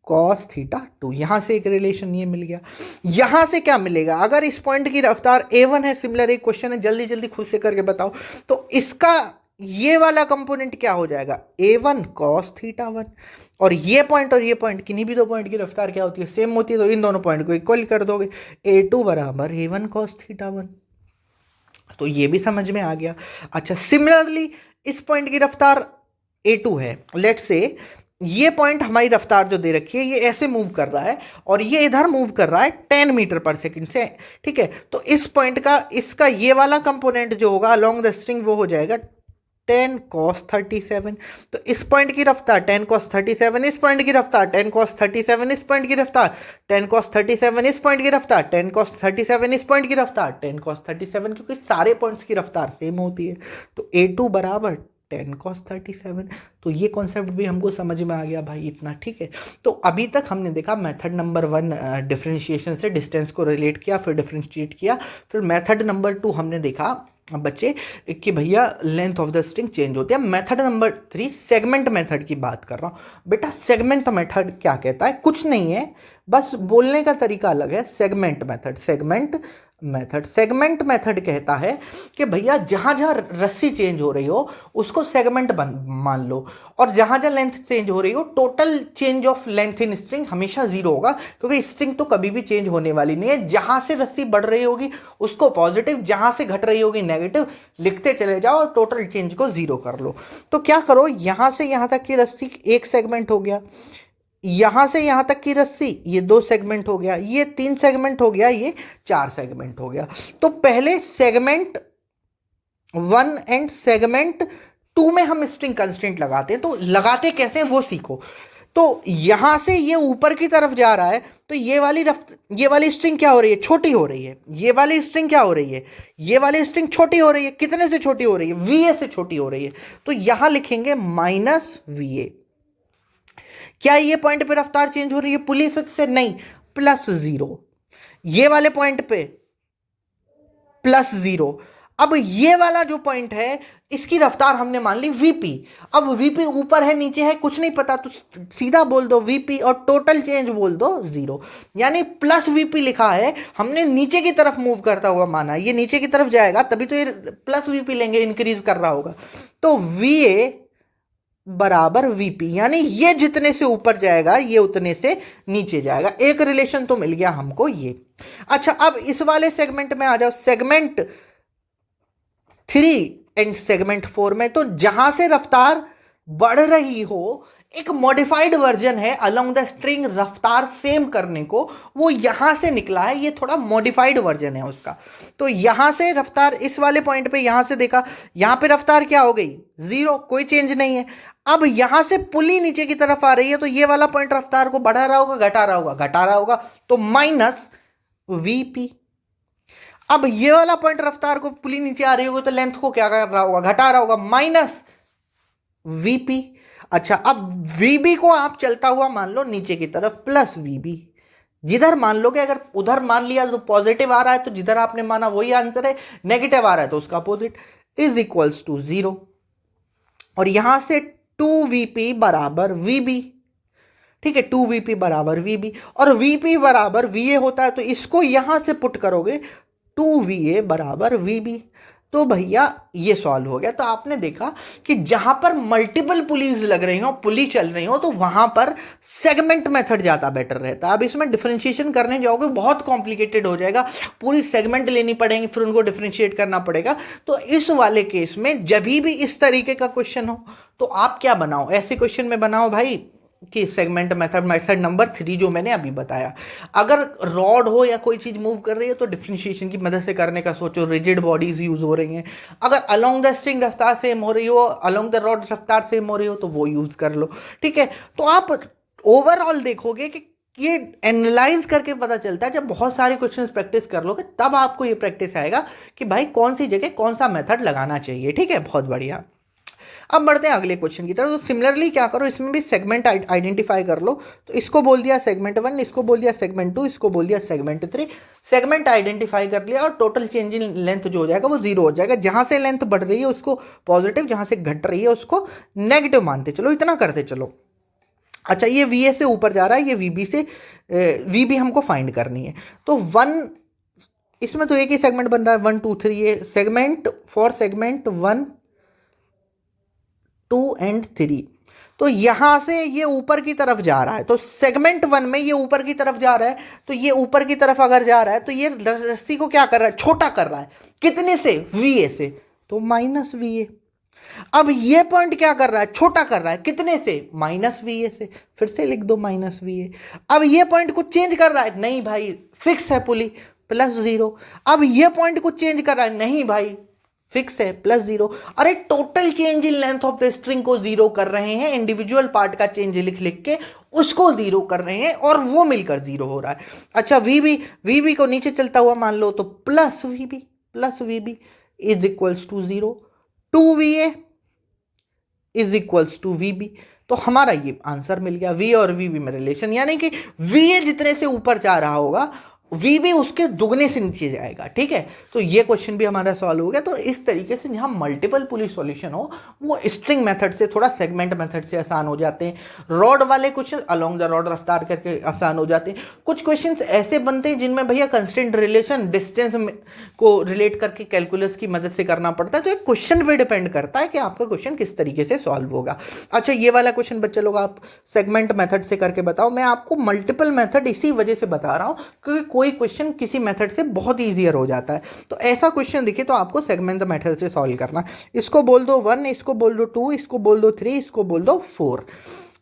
cos थीटा 2। यहां से एक रिलेशन ये मिल गया। यहां से क्या मिलेगा, अगर इस पॉइंट की रफ्तार a1 है, सिमिलर एक क्वेश्चन है, जल्दी जल्दी खुद से करके बताओ, तो इसका ये वाला कंपोनेंट क्या हो जाएगा, a1 cos थीटा 1, और ये पॉइंट किन्हीं भी दो पॉइंट की रफ्तार क्या होती है, सेम होती है, तो इन दोनों पॉइंट को इक्वल कर दोगे, a2 बराबर a1 cos थीटा 1। तो ये भी समझ में आ गया। अच्छा, सिमिलरली इस पॉइंट की रफ्तार a2 है, लेट्स से ये पॉइंट हमारी रफ्तार जो दे रखी है, ये ऐसे मूव कर रहा है और ये इधर मूव कर रहा है 10 मीटर पर सेकंड से, ठीक है। तो इस पॉइंट का, इसका ये वाला कंपोनेंट जो होगा अलोंग द स्ट्रिंग, वो हो जाएगा 10 cos 37। तो इस पॉइंट की रफ्तार 10 cos 37, इस पॉइंट की रफ्तार 10 cos 37, इस पॉइंट की रफ्तार 10 cos 37, इस पॉइंट की रफ्तार 10 cos 37, इस पॉइंट की रफ्तार 10 cos 37, क्योंकि सारे पॉइंट्स की रफ्तार सेम होती है। तो a2 बराबर 10 cos 37। तो ये कॉन्सेप्ट भी हमको समझ में आ गया भाई, इतना, ठीक है। तो अभी तक हमने देखा मेथड नंबर 1 डिफरेंशिएशन से डिस्टेंस को रिलेट किया, फिर डिफरेंशिएट किया, फिर मेथड नंबर 2 हमने देखा बच्चे कि भैया length of the string change होती है। मेथड नंबर 3 सेगमेंट मेथड की बात कर रहा हूँ बेटा। सेगमेंट मेथड क्या कहता है? कुछ नहीं है, बस बोलने का तरीका अलग है। सेगमेंट मेथड, सेगमेंट मेथड कहता है कि भैया जहां जहां रस्सी चेंज हो रही हो उसको सेगमेंट मान लो, और जहां जहां लेंथ चेंज हो रही हो total change of length in string हमेशा 0 होगा, क्योंकि स्ट्रिंग तो कभी भी चेंज होने वाली नहीं है। जहां से रस्सी बढ़ रही होगी उसको पॉजिटिव, जहां से घट रही होगी नेगेटिव लिखते चले जाओ और टोटल चेंज को 0 कर लो। तो क्या करो, यहां से यहां तक की रस्सी एक सेगमेंट हो गया, यहां से यहां तक की रस्सी ये 2 सेगमेंट हो गया, ये 3 सेगमेंट हो गया, ये 4 सेगमेंट हो गया। तो पहले सेगमेंट 1 एंड सेगमेंट 2 में हम स्ट्रिंग कंस्ट्रेंट लगाते हैं। तो लगाते कैसे हैं वो सीखो। तो यहां से ये ऊपर की तरफ जा रहा है, तो ये वाली स्ट्रिंग क्या हो रही है? छोटी हो रही है। ये वाली स्ट्रिंग क्या हो रही है? ये वाली स्ट्रिंग छोटी हो रही है। कितने से छोटी हो रही है? VA से छोटी हो रही है। तो यहां लिखेंगे -VA। क्या ये पॉइंट पे रफ्तार चेंज हो रही है? पुली फिक्स है? नहीं, +0। ये वाले पॉइंट पे +0। अब ये वाला जो पॉइंट है इसकी रफ्तार हमने मान ली VP। अब VP ऊपर है नीचे है कुछ नहीं पता, तो सीधा बोल दो VP और टोटल चेंज बोल दो 0। यानी +VP लिखा है, हमने नीचे की तरफ मूव करता हुआ माना। ये नीचे की तरफ जाएगा तभी तो ये +VP लेंगे, इंक्रीज कर रहा होगा। तो VA बराबर VP, यानी ये जितने से ऊपर जाएगा ये उतने से नीचे जाएगा। एक रिलेशन तो मिल गया हमको ये। अच्छा, अब इस वाले सेगमेंट में आ जाओ, सेगमेंट 3 एंड सेगमेंट 4 में। तो जहां से रफ्तार बढ़ रही हो, एक मॉडिफाइड वर्जन है अलोंग द स्ट्रिंग रफ्तार सेम करने को, वो यहां से निकला है। ये थोड़ा मॉडिफाइड वर्जन है उसका। तो यहां से रफ्तार इस वाले पॉइंट पे, यहां से देखा, यहां पे रफ्तार क्या हो गई? 0, कोई चेंज नहीं है। अब यहां से पुली नीचे की तरफ आ रही है, तो ये वाला पॉइंट रफ्तार को बढ़ा रहा होगा, घटा रहा होगा, घटा रहा होगा, तो -VP। अब ये वाला पॉइंट रफ्तार को पुली नीचे आ रही होगी तो लेंथ को क्या कर रहा होगा? घटा रहा होगा, -VP। अच्छा, अब VB को आप चलता हुआ मान लो नीचे की तरफ, +VB। जिधर मान लोगे, अगर उधर मान लिया तो पॉजिटिव आ रहा है, तो जिधर आपने माना वही आंसर है। नेगेटिव आ रहा है तो उसका अपोजिट, इज इक्वल्स टू 0। और यहां से 2VP बराबर VB। ठीक है, 2VP बराबर VB, और VP बराबर VA होता है, तो इसको यहां से पुट करोगे, 2VA बराबर VB। तो भैया ये सॉल्व हो गया। तो आपने देखा कि जहां पर मल्टीपल पुलीज लग रही हो, पुली चल रही हो, तो वहां पर सेगमेंट मेथड ज्यादा बेटर रहता है। अब इसमें डिफरेंशिएशन करने जाओगे बहुत कॉम्प्लिकेटेड हो जाएगा, पूरी सेगमेंट लेनी पड़ेगी, फिर उनको डिफरेंशिएट करना पड़ेगा। तो इस वाले केस में जब भी इस तरीके का क्वेश्चन हो तो आप क्या बनाओ? ऐसे क्वेश्चन में बनाओ भाई कि सेगमेंट मेथड नंबर 3 जो मैंने अभी बताया। अगर रॉड हो या कोई चीज मूव कर रही है तो डिफरेंशिएशन की मदद से करने का सोचो। रिजिड बॉडीज यूज हो रही हैं, अगर अलोंग द स्ट्रिंग रफ्तार सेम हो रही हो, अलोंग द रॉड रफ्तार सेम हो रही हो, तो वो यूज कर लो। ठीक है, तो आप ओवरऑल देखोगे कि ये एनालाइज करके पता चलता है। जब बहुत सारे क्वेश्चंस प्रैक्टिस कर लोगे तब आपको ये प्रैक्टिस आएगा कि भाई कौन सी जगह कौन सा मेथड लगाना चाहिए। ठीक है, बहुत बढ़िया। अब बढ़ते हैं अगले क्वेश्चन की तरफ। तो सिमिलरली क्या करो, इसमें भी सेगमेंट आइडेंटिफाई कर लो। तो इसको बोल दिया सेगमेंट 1, इसको बोल दिया सेगमेंट 2, इसको बोल दिया सेगमेंट 3। सेगमेंट आइडेंटिफाई कर लिया और टोटल चेंज इन लेंथ जो हो जाएगा वो 0 हो जाएगा। जहां से लेंथ बढ़ रही है उसको पॉजिटिव, जहां से घट रही है उसको नेगेटिव मानते चलो। इतना करते चलो। अच्छा, ये VA से ऊपर जा रहा है, ये VB हमको फाइंड करनी है। तो 1, इसमें तो एक ही सेगमेंट बन रहा है, 1 2 3। ये सेगमेंट फॉर सेगमेंट 1 2 एंड 3। तो यहां से ये ऊपर की तरफ जा रहा है, तो सेगमेंट 1 में ये ऊपर की तरफ जा रहा है। तो ये ऊपर की तरफ अगर जा रहा है तो ये रस्सी को क्या कर रहा है? छोटा कर रहा है। कितने से? VA से, तो -VA। अब ये पॉइंट क्या कर रहा है? छोटा कर रहा है। कितने से? -VA से, फिर से लिख दो -VA। अब ये पॉइंट को चेंज कर रहा है? नहीं भाई, फिक्स है पुली, +0। अब ये पॉइंट को चेंज कर रहा है? नहीं भाई, फिक्स है, +0। अरे total change in length of the string को 0 कर रहे हैं, इंडिविजुअल पार्ट का चेंज लिख लिख के उसको 0 कर रहे हैं और वो मिलकर 0 हो रहा है। अच्छा, VB को नीचे चलता हुआ मान लो, तो +VB is equals to 0। 2VA is equals to VB। तो हमारा ये आंसर मिल गया। VA और VB में रिलेशन, यानी कि VA जितने से ऊपर जा रहा होगा वी भी उसके दुगने से नीचे जाएगा, ठीक है। तो ये क्वेश्चन भी हमारा सॉल्व हो गया। तो इस तरीके से जहां मल्टीपल पुली सॉल्यूशन हो वो स्ट्रिंग मेथड से, थोड़ा सेगमेंट मेथड से आसान हो जाते हैं। रॉड वाले क्वेश्चन अलोंग द रॉड रफ्तार करके आसान हो जाते हैं। कुछ क्वेश्चंस ऐसे बनते हैं जिनमें भैया कंस्टेंट रिलेशन डिस्टेंस को रिलेट करके कैलकुलस की मदद से करना पड़ता है। तो एक क्वेश्चन पे डिपेंड करता है कि आपका क्वेश्चन किस तरीके से सॉल्व होगा। अच्छा, ये वाला क्वेश्चन बच्चे लोग आप सेगमेंट मेथड से करके बताओ। मैं आपको मल्टीपल मेथड इसी वजह से बता रहा हूं क्योंकि कोई क्वेश्चन किसी मेथड से बहुत ईजियर हो जाता है। तो ऐसा क्वेश्चन दिखे तो आपको सेगमेंट मेथड से सॉल्व करना। इसको बोल दो 1, इसको बोल दो 2, इसको बोल दो 3, इसको बोल दो 4।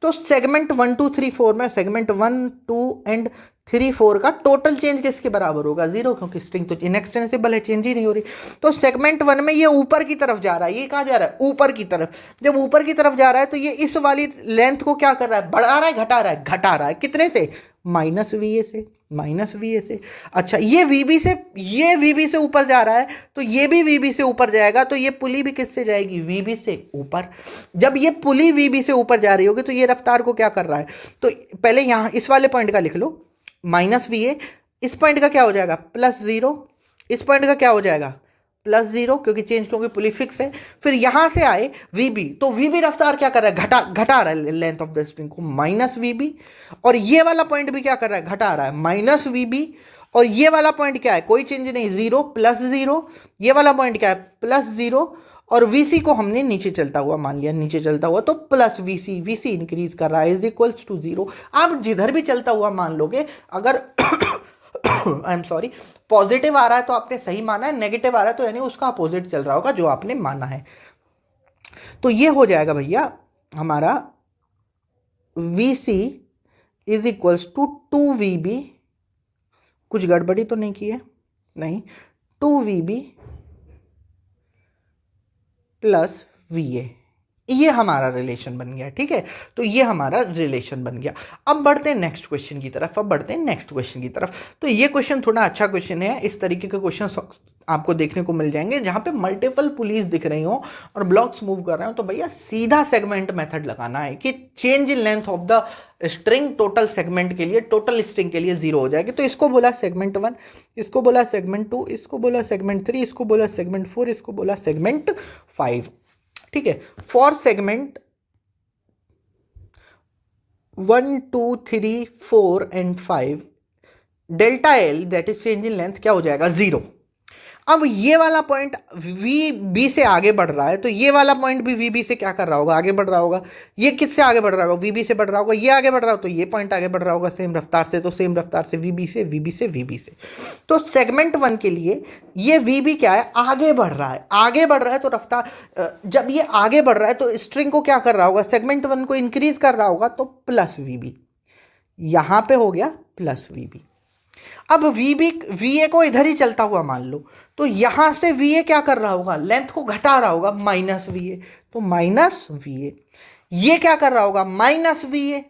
तो सेगमेंट 1 2 3 4 में सेगमेंट 1 2 एंड 3 4 का टोटल चेंज किसके बराबर होगा? 0, क्योंकि स्ट्रिंग तो इनएक्सटेंसिबल है, चेंज ही नहीं हो रही। तो सेगमेंट 1 में ये ऊपर की तरफ जा रहा है। ये कहाँ जा रहा है? ऊपर की तरफ। जब ऊपर की तरफ जा रहा है तो ये इस वाली लेंथ को क्या कर रहा है? बढ़ा रहा है, घटा रहा है? घटा रहा है। कितने से? माइनस वी ए से, माइनस वी ए से। अच्छा, ये वीबी से, ये वीबी से ऊपर जा रहा है तो ये भी वीबी से ऊपर जाएगा। तो ये पुली भी किससे जाएगी? वीबी से ऊपर। जब ये पुली वीबी से ऊपर जा रही होगी तो ये रफ्तार को क्या कर रहा है? तो पहले यहां इस वाले पॉइंट का लिख लो, माइनस वी ए। इस पॉइंट का क्या हो जाएगा? प्लस 0। इस पॉइंट का क्या हो जाएगा? प्लस 0, क्योंकि चेंज, क्योंकि पुली फिक्स है। फिर यहां से आए वीबी, तो वीबी रफ्तार क्या कर रहा है? घटा रहा है लेंथ ऑफ द स्ट्रिंग को, माइनस वीबी। और ये वाला पॉइंट भी क्या कर रहा है? घटा रहा है, माइनस वीबी। और ये वाला पॉइंट क्या है? कोई चेंज नहीं, 0 प्लस 0। ये वाला पॉइंट क्या है? प्लस 0। और वीसी को हमने नीचे चलता हुआ मान लिया, नीचे चलता हुआ, तो प्लस वीसी, वीसी इंक्रीज कर रहा है, इज इक्वल्स टू 0। आप जिधर भी चलता हुआ मान लोगे, अगर आई एम सॉरी, पॉजिटिव आ रहा है तो आपने सही माना है, नेगेटिव आ रहा है तो यानी उसका अपोजिट चल रहा होगा जो आपने माना है। तो ये हो जाएगा भैया हमारा VC is equals to 2VB। कुछ गड़बड़ी तो नहीं की है? नहीं, 2VB प्लस VA। ये हमारा रिलेशन बन गया, ठीक है। तो ये हमारा रिलेशन बन गया। अब बढ़ते हैं नेक्स्ट क्वेश्चन की तरफ। तो ये क्वेश्चन थोड़ा अच्छा क्वेश्चन है। इस तरीके के क्वेश्चन आपको देखने को मिल जाएंगे जहां पे मल्टीपल पुलिस दिख रही हो और ब्लॉक्स मूव कर रहे हो। तो भैया सीधा सेगमेंट मेथड लगाना है कि change in length of the string total segment के लिए, टोटल स्ट्रिंग के लिए 0 हो जाएगी। तो इसको बोला सेगमेंट 1, इसको बोला सेगमेंट 2, इसको बोला सेगमेंट 3, इसको बोला सेगमेंट 4, इसको बोला सेगमेंट 5, ठीक है। For segment 1 2 3 4 and 5, delta L that is change in length क्या हो जाएगा? 0। अब ये वाला पॉइंट वी बी से आगे बढ़ रहा है तो ये वाला पॉइंट भी वी बी से क्या कर रहा होगा? आगे बढ़ रहा होगा। ये किससे आगे बढ़ रहा होगा? वी बी से बढ़ रहा होगा। ये आगे बढ़ रहा हो तो ये पॉइंट आगे बढ़ रहा होगा सेम रफ्तार से, तो सेम रफ्तार से वी बी से, वी बी से, वी बी से। तो सेगमेंट 1 के लिए ये वी बी क्या है? आगे बढ़ रहा है। आगे बढ़ रहा है तो रफ्तार, जब ये आगे बढ़ रहा है तो स्ट्रिंग को क्या कर रहा होगा? सेगमेंट 1 को इंक्रीज कर रहा होगा, तो प्लस वी बी। यहां पे हो गया प्लस वी बी। अब वी ए को इधर ही चलता हुआ मान लो, तो यहां से वी ए क्या कर रहा होगा? लेंथ को घटा रहा होगा, माइनस वी ए। तो माइनस वी ए। ये क्या कर रहा होगा? Minus V A,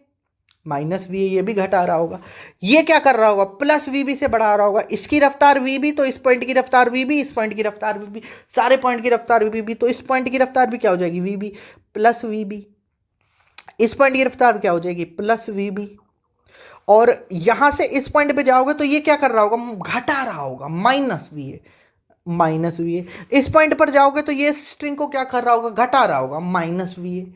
minus V A, ये भी घटा रहा होगा। ये क्या कर रहा होगा? प्लस वी बी से बढ़ा रहा होगा। इसकी रफ्तार वी बी, तो इस पॉइंट की रफ्तार वी बी, इस पॉइंट की रफ्तार वी बी, सारे पॉइंट की रफ्तार वी बी, तो इस पॉइंट की रफ्तार भी क्या हो जाएगी? V b plus v b. इस पॉइंट की रफ्तार क्या हो जाएगी? Plus v B. और यहां से इस पॉइंट पे जाओगे तो ये क्या कर रहा होगा? घटा रहा होगा, minus V A, minus V A. इस पॉइंट पर जाओगे तो ये स्ट्रिंग को क्या कर रहा होगा? घटा रहा होगा, माइनस वी ए।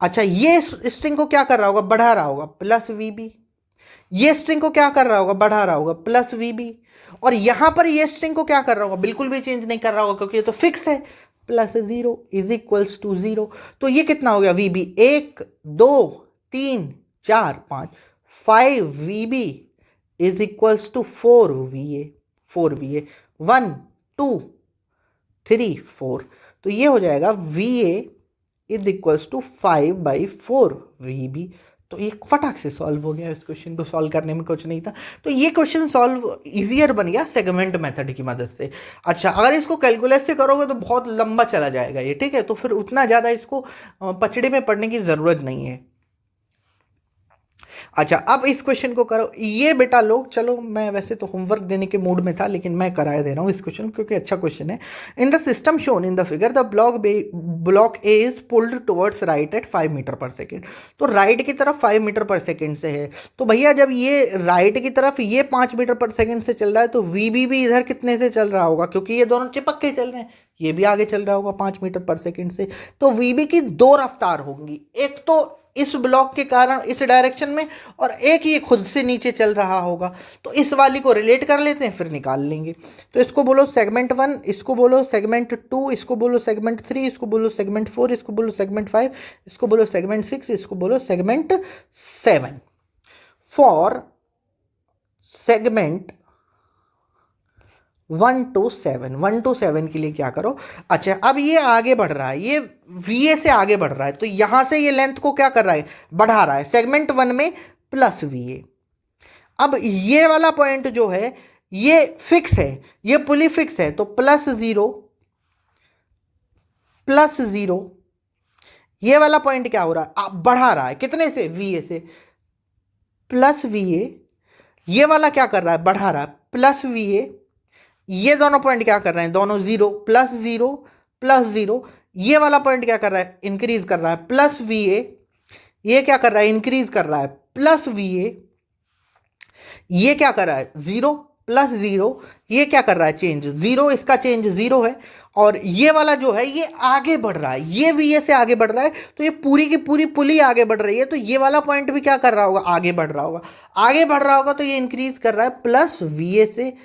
अच्छा, ये स्ट्रिंग को क्या कर रहा होगा? बढ़ा रहा होगा, प्लस वी बी। ये स्ट्रिंग को क्या कर रहा होगा? बढ़ा रहा होगा, प्लस वी बी। और यहां पर ये स्ट्रिंग को क्या कर रहा होगा? बिल्कुल भी चेंज नहीं कर रहा होगा क्योंकि ये तो फिक्स है, प्लस 0 इज इक्वल्स टू 0। तो ये कितना हो गया? V b 1 2 3 4 5 5VB is equals to 4VA, 4VA 1 2 3 4। तो ये हो जाएगा VA is equals to 5/4VB। तो ये फटाक से सॉल्व हो गया। इस क्वेश्चन को सॉल्व करने में कुछ नहीं था। तो ये क्वेश्चन सॉल्व इजियर बन गया सेगमेंट मेथड की मदद से। अच्छा, अगर इसको कैलकुलस से करोगे तो बहुत लंबा चला जाएगा ये, ठीक है। तो फिर उतना ज़्यादा इसको पचड़े में पढ़ने की ज़रूरत नहीं है। अच्छा, अब इस क्वेश्चन को करो। ये बेटा लोग, चलो मैं वैसे तो होमवर्क देने के मूड में था, लेकिन मैं कराया दे रहा हूँ इस क्वेश्चन क्योंकि अच्छा क्वेश्चन है। In the system shown in the figure the block A is pulled towards right at 5 metre पर सेकेंड। तो राइट की तरफ 5 मीटर पर सेकेंड से है, तो भैया जब ये राइट की तरफ ये 5 मीटर पर सेकेंड से चल रहा है तो वी बी भी इधर कितने से चल रहा होगा, क्योंकि ये दोनों चिपक के चल रहे हैं, ये भी आगे चल रहा होगा 5 मीटर पर सेकेंड से। तो वी बी की दो रफ्तार होंगी, एक तो इस ब्लॉक के कारण इस डायरेक्शन में, और एक ये खुद से नीचे चल रहा होगा। तो इस वाली को रिलेट कर लेते हैं, फिर निकाल लेंगे। तो इसको बोलो सेगमेंट 1, इसको बोलो सेगमेंट 2, इसको बोलो सेगमेंट 3, इसको बोलो सेगमेंट 4, इसको बोलो सेगमेंट 5, इसको बोलो सेगमेंट 6, इसको बोलो segment 7। For segment 1 to 7, 1 to 7 के लिए क्या करो। अच्छा, अब ये आगे बढ़ रहा है, ये VA से आगे बढ़ रहा है, तो यहां से ये लेंथ को क्या कर रहा है, बढ़ा रहा है सेगमेंट 1 में प्लस VA। अब ये वाला पॉइंट जो है ये फिक्स है, ये पुली फिक्स है, तो प्लस 0 प्लस 0, ये वाला पॉइंट क्या हो रहा है, बढ़ा रहा है, कितने से, VA से, प्लस VA। ये वाला क्या कर रहा है, बढ़ा रहा है, प्लस VA। ये दोनों पॉइंट क्या कर रहे हैं, दोनों 0 प्लस 0 प्लस 0। ये वाला पॉइंट क्या कर रहा है, इंक्रीज कर रहा है, प्लस VA। ये क्या कर रहा है, इंक्रीज कर रहा है, प्लस VA। ये क्या कर रहा है, 0 प्लस 0। ये क्या कर रहा है, चेंज 0, इसका चेंज 0 है। और ये वाला जो है ये आगे बढ़ रहा है, ये VA से आगे बढ़ रहा है, तो ये पूरी की पूरी पुली आगे बढ़ रही है, तो ये वाला पॉइंट भी क्या कर रहा होगा, आगे बढ़ रहा होगा। आगे बढ़ रहा होगा तो ये इंक्रीज कर रहा है प्लस VA से।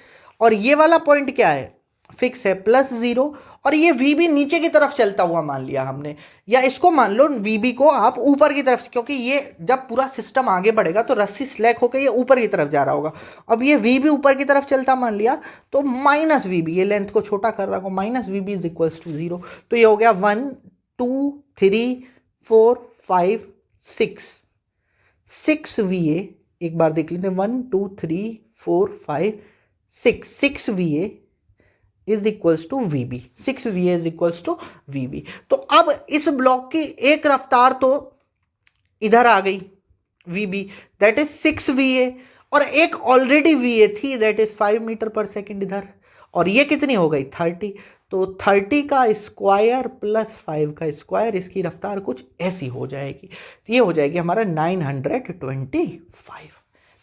और ये वाला पॉइंट क्या है, फिक्स है, प्लस 0। और ये VB नीचे की तरफ चलता हुआ मान लिया हमने, या इसको मान लो VB को आप ऊपर की तरफ, क्योंकि ये जब पूरा सिस्टम आगे बढ़ेगा तो रस्सी स्लैक होकर ये ऊपर की तरफ जा रहा होगा। अब ये VB ऊपर की तरफ चलता मान लिया, तो माइनस VB, ये लेंथ को छोटा कर रहा होगा, minus VB is equals to 0। तो ये हो गया 1 2 3 4 5 6, 6 VA। एक बार देख लेते हैं, 1 2 3 4 5 6 VA is equals to VB, 6 VA is equals to VB। तो अब इस ब्लॉक की एक रफ्तार तो इधर आ गई VB, दैट इज 6 VA, और एक ऑलरेडी VA थी, दैट इज 5 मीटर पर सेकेंड इधर, और ये कितनी हो गई, 30। तो 30 का स्क्वायर प्लस 5 का स्क्वायर, इसकी रफ्तार कुछ ऐसी हो जाएगी। तो ये हो जाएगी हमारा 925।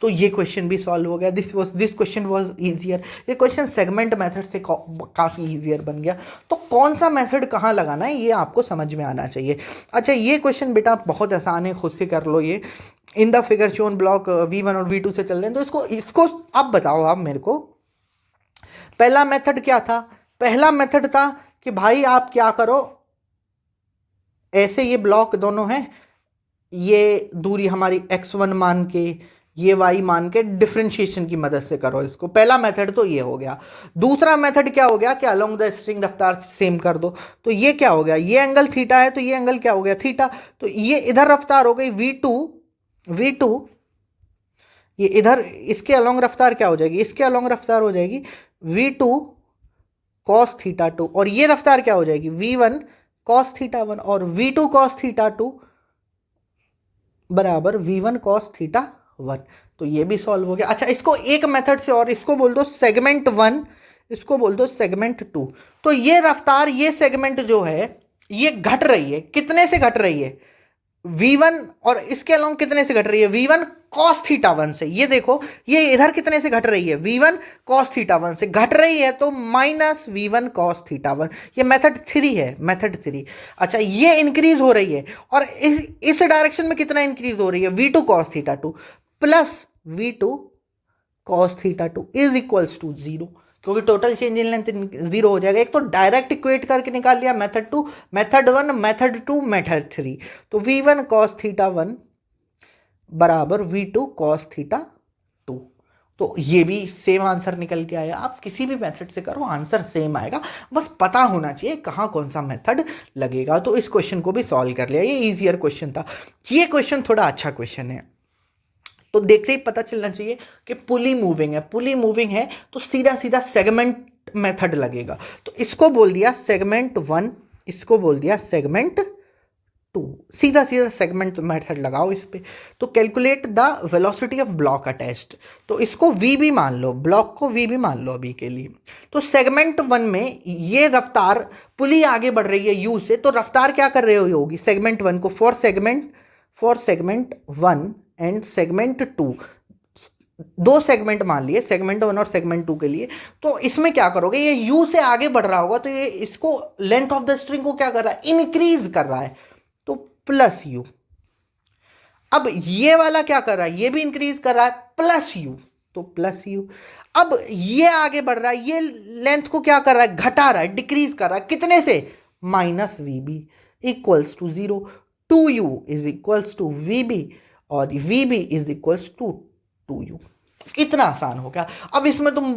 तो ये क्वेश्चन भी सॉल्व हो गया। This question was easier. ये क्वेश्चन सेगमेंट मेथड से काफ़ी इजियर बन गया। तो कौन सा मेथड कहाँ लगाना है ये आपको समझ में आना चाहिए। अच्छा, ये क्वेश्चन बेटा बहुत आसान है, खुद से कर लो। ये इन the figure shown block V1 और V2 से चल रहे हैं, तो इसको अब बताओ आप मेरे को, पहला मेथड क्या था। पहला मेथड था कि भाई आप क्या करो, ऐसे ये ब्लॉक दोनों हैं, ये दूरी हमारी x1 मान के, ये y मान के डिफरेंशिएशन की मदद से करो इसको। पहला मेथड तो ये हो गया। दूसरा मेथड क्या हो गया कि अलोंग द स्ट्रिंग रफ्तार सेम कर दो। तो ये क्या हो गया, ये एंगल थीटा है, तो ये एंगल क्या हो गया, थीटा। तो ये इधर रफ्तार हो गई v2, ये इधर इसके अलोंग रफ्तार क्या हो जाएगी, इसके अलोंग रफ्तार हो जाएगी v2 cos थीटा 2, और ये रफ्तार क्या हो जाएगी v1 cos थीटा 1, और v2 cos थीटा 2 बराबर v1 cos थीटा 1। तो ये भी सॉल्व हो गया। अच्छा, इसको एक मेथड से, और इसको बोल दो सेगमेंट 1, इसको बोल दो सेगमेंट 2। तो ये रफ्तार, ये सेगमेंट जो है ये घट रही है, कितने से घट रही है, v1, और इसके अलोंग कितने से घट रही है, v1 cos थीटा 1 से। ये देखो, ये इधर कितने से घट रही है, v1 cos थीटा 1 से घट रही है, तो माइनस v1 cos थीटा 1। ये मेथड 3 है, मेथड 3। अच्छा, ये इंक्रीज हो रही है, और इस डायरेक्शन में कितना इंक्रीज हो रही है, v2 cos theta 2 plus v2 cos theta 2 is equals to 0, क्योंकि टोटल चेंज इन लेंथ 0 हो जाएगा। एक तो डायरेक्ट इक्वेट करके निकाल लिया, मेथड 2, मेथड 1, मेथड 2, मेथड 3। तो v1 cos थीटा 1 बराबर v2 cos थीटा 2। तो ये भी सेम आंसर निकल के आया। आप किसी भी मेथड से करो, आंसर सेम आएगा, बस पता होना चाहिए कहाँ कौन सा मेथड लगेगा। तो इस क्वेश्चन को भी सॉल्व कर लिया, ये ईजियर क्वेश्चन था। ये क्वेश्चन थोड़ा अच्छा क्वेश्चन है, तो देखते ही पता चलना चाहिए कि पुली मूविंग है। पुली मूविंग है तो सीधा सीधा सेगमेंट मेथड लगेगा। तो इसको बोल दिया सेगमेंट 1, इसको बोल दिया सेगमेंट 2, सीधा सीधा सेगमेंट मेथड लगाओ इस पे। तो calculate the velocity of block attached, तो इसको वी भी मान लो, ब्लॉक को वी भी मान लो अभी के लिए। तो सेगमेंट 1 में ये रफ्तार, पुली आगे बढ़ रही है यू से, तो रफ्तार क्या कर रही होगी सेगमेंट 1 को, फॉर सेगमेंट 1 एंड सेगमेंट 2, दो सेगमेंट मान लिए, सेगमेंट 1 और सेगमेंट 2 के लिए। तो इसमें क्या करोगे, ये यू से आगे बढ़ रहा होगा, तो ये इसको लेंथ ऑफ द स्ट्रिंग को क्या कर रहा है, इंक्रीज कर रहा है, तो प्लस यू। अब ये वाला क्या कर रहा है, ये भी इंक्रीज कर रहा है, प्लस यू, तो प्लस यू। अब ये आगे बढ़ रहा है, ये लेंथ को क्या कर रहा है, घटा रहा है, डिक्रीज कर रहा है, कितने से, minus V B equals to 0, 2u is equals to we B, और V B is equals to 2u। इतना आसान हो गया। अब इसमें तुम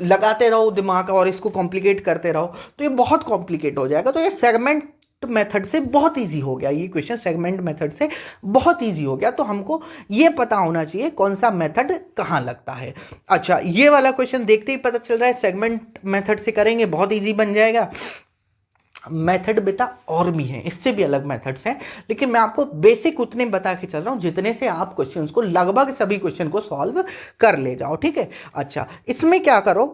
लगाते रहो दिमाग और इसको कॉम्प्लिकेट करते रहो तो ये बहुत कॉम्प्लिकेट हो जाएगा। तो ये सेगमेंट मेथड से बहुत इजी हो गया, ये क्वेश्चन सेगमेंट मेथड से बहुत इजी हो गया। तो हमको ये पता होना चाहिए कौन सा मेथड कहाँ लगता है। अच्छा, ये वाला क्वेश्चन देखते ही पता चल रहा है सेगमेंट मेथड से करेंगे बहुत इजी बन जाएगा। मेथड बेटा और भी हैं, इससे भी अलग मेथड्स हैं, लेकिन मैं आपको बेसिक उतने बता के चल रहा हूं जितने से आप क्वेश्चंस को, लगभग सभी क्वेश्चन को सॉल्व कर ले जाओ, ठीक है। अच्छा, इसमें क्या करो,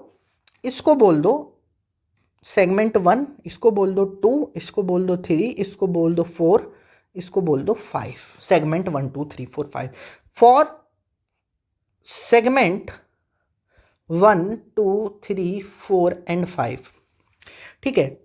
इसको बोल दो सेगमेंट 1, इसको बोल दो 2, इसको बोल दो 3, इसको बोल दो 4, इसको बोल दो 5। सेगमेंट 1 2 3 4 5 फॉर सेगमेंट 1 2 3 4 एंड 5, ठीक है।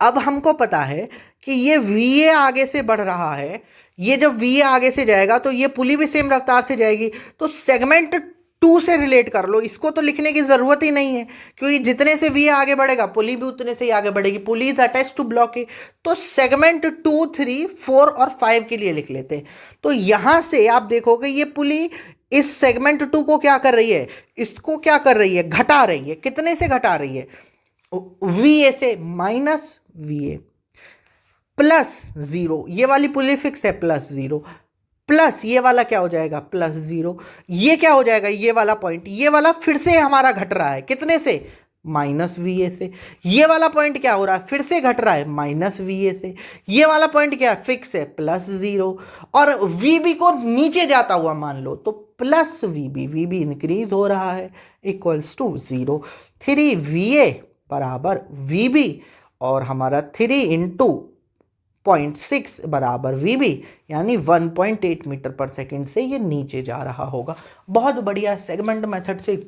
अब हमको पता है कि ये VA आगे से बढ़ रहा है, ये जब VA आगे से जाएगा तो ये पुली भी सेम रफ्तार से जाएगी, तो सेगमेंट 2 से रिलेट कर लो। इसको तो लिखने की जरूरत ही नहीं है, क्योंकि जितने से VA आगे बढ़ेगा पुली भी उतने से ही आगे बढ़ेगी, pulley is attach to block A. तो सेगमेंट 2 3 4 और 5 के लिए लिख लेते हैं। तो यहां से आप देखोगे ये पुली इस सेगमेंट 2 को क्या कर रही है, इसको क्या कर रही है, घटा रही है। कितने से घटा रही है, VA से, माइनस VA प्लस 0, ये वाली पुली फिक्स है प्लस 0, प्लस ये वाला क्या हो जाएगा प्लस 0, ये क्या हो जाएगा, ये वाला पॉइंट, ये वाला फिर से हमारा घट रहा है, कितने से, माइनस VA से। ये वाला पॉइंट क्या हो रहा है, फिर से घट रहा है, माइनस VA से। ये वाला पॉइंट क्या है, फिक्स है, प्लस 0, और VB को नीचे जाता हुआ मान लो तो प्लस VB इंक्रीज हो रहा है, इक्वल्स टू 0। 3VA बराबर VB, और हमारा 3 इंटू 0.6 बराबर VB, यानी 1.8 मीटर पर सेकेंड से ये नीचे जा रहा होगा। बहुत बढ़िया, सेगमेंट मेथड से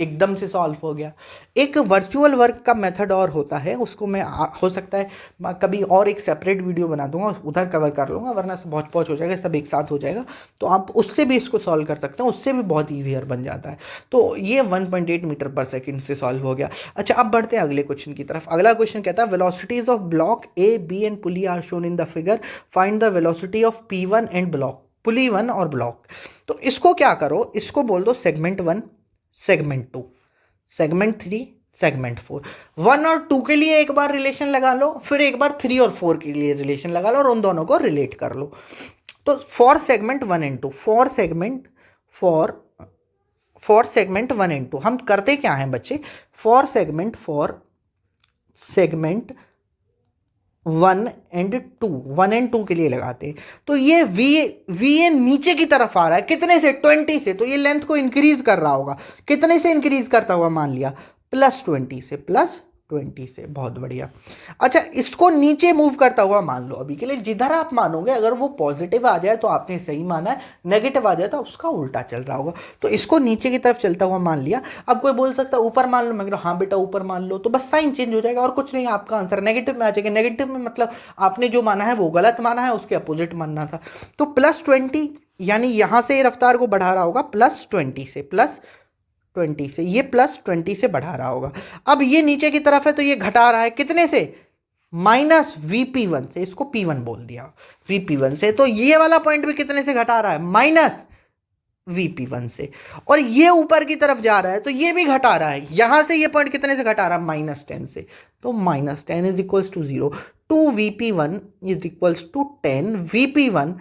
एकदम से सॉल्व हो गया। एक वर्चुअल वर्क का मेथड और होता है, उसको मैं हो सकता है कभी और एक सेपरेट वीडियो बना दूंगा, उधर कवर कर लूँगा, वरना से बहुत पहुँच हो जाएगा, सब एक साथ हो जाएगा। तो आप उससे भी इसको सॉल्व कर सकते हैं, उससे भी बहुत ईजियर बन जाता है। तो ये 1.8 मीटर पर सेकेंड से सॉल्व हो गया। अच्छा, अब बढ़ते हैं अगले क्वेश्चन की तरफ। अगला क्वेश्चन कहता है velocities of block A B and pulley are shown in the figure, find the velocity of P1 and block, pulley 1 और ब्लॉक। तो इसको क्या करो, इसको बोल दो सेगमेंट 1 सेगमेंट 2, सेगमेंट 3 सेगमेंट 4। 1 और 2 के लिए एक बार रिलेशन लगा लो, फिर एक बार 3 और 4 के लिए रिलेशन लगा लो, और उन दोनों को रिलेट कर लो। तो for segment 1 and 2, for segment 1 and 2 हम करते क्या हैं बच्चे, फॉर सेगमेंट 1 एंड 2 के लिए लगाते हैं। तो ये VA नीचे की तरफ आ रहा है, कितने से, 20 से, तो ये लेंथ को इंक्रीज कर रहा होगा। कितने से इंक्रीज करता हुआ, मान लिया प्लस 20 से, बहुत बढ़िया। अच्छा, इसको नीचे मूव करता हुआ मान लो अभी के लिए, जिधर आप मानोगे, अगर वो पॉजिटिव आ जाए तो आपने सही माना है, नेगेटिव आ जाए तो उसका उल्टा चल रहा होगा। तो इसको नीचे की तरफ चलता हुआ मान लिया। अब कोई बोल सकता है ऊपर मान लो, मैं कह रहा हूं हाँ बेटा ऊपर मान लो, तो बस साइन चेंज हो जाएगा और कुछ नहीं, आपका आंसर नेगेटिव में आ जाएगा। नेगेटिव में मतलब आपने जो माना है वो गलत माना है, उसके अपोजिट मानना था। तो प्लस 20, यानी यहां से रफ्तार को बढ़ा रहा होगा प्लस 20 से, ये प्लस 20 से बढ़ा रहा होगा। अब ये नीचे की तरफ है तो ये घटा रहा है, कितने से, माइनस VP1 से, इसको P1 बोल दिया, VP1 से। तो ये वाला पॉइंट भी कितने से घटा रहा है, माइनस VP1 से। और ये ऊपर की तरफ जा रहा है तो ये भी घटा रहा है, यहां से ये पॉइंट कितने से घटा रहा है, -10 से। तो -10 is equals to 0, 2VP1 is equals to 10, VP1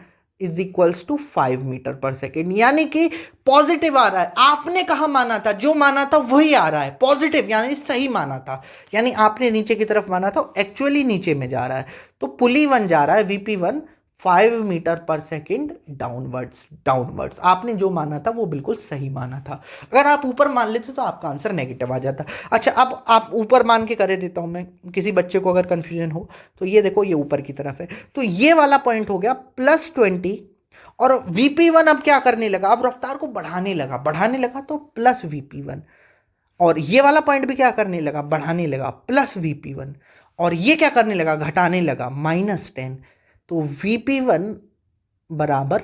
is equals to 5 metre पर सेकेंड, यानी कि पॉजिटिव आ रहा है। आपने कहा माना था, जो माना था वही आ रहा है, पॉजिटिव यानी सही माना था, यानी आपने नीचे की तरफ माना था, एक्चुअली नीचे में जा रहा है। तो पुली 1 जा रहा है VP1 5 मीटर पर सेकेंड डाउनवर्ड्स। आपने जो माना था वो बिल्कुल सही माना था। अगर आप ऊपर मान लेते तो आपका आंसर नेगेटिव आ जाता। अच्छा, अब आप ऊपर मान के करे देता हूं मैं, किसी बच्चे को अगर कंफ्यूजन हो तो ये देखो, ये ऊपर की तरफ है, तो ये वाला पॉइंट हो गया +20, और VP1 अब क्या करने लगा, अब रफ्तार को बढ़ाने लगा तो +VP1, और ये वाला पॉइंट भी क्या करने लगा, बढ़ाने लगा, +VP1, और ये क्या करने लगा, घटाने लगा, -10। तो VP1 बराबर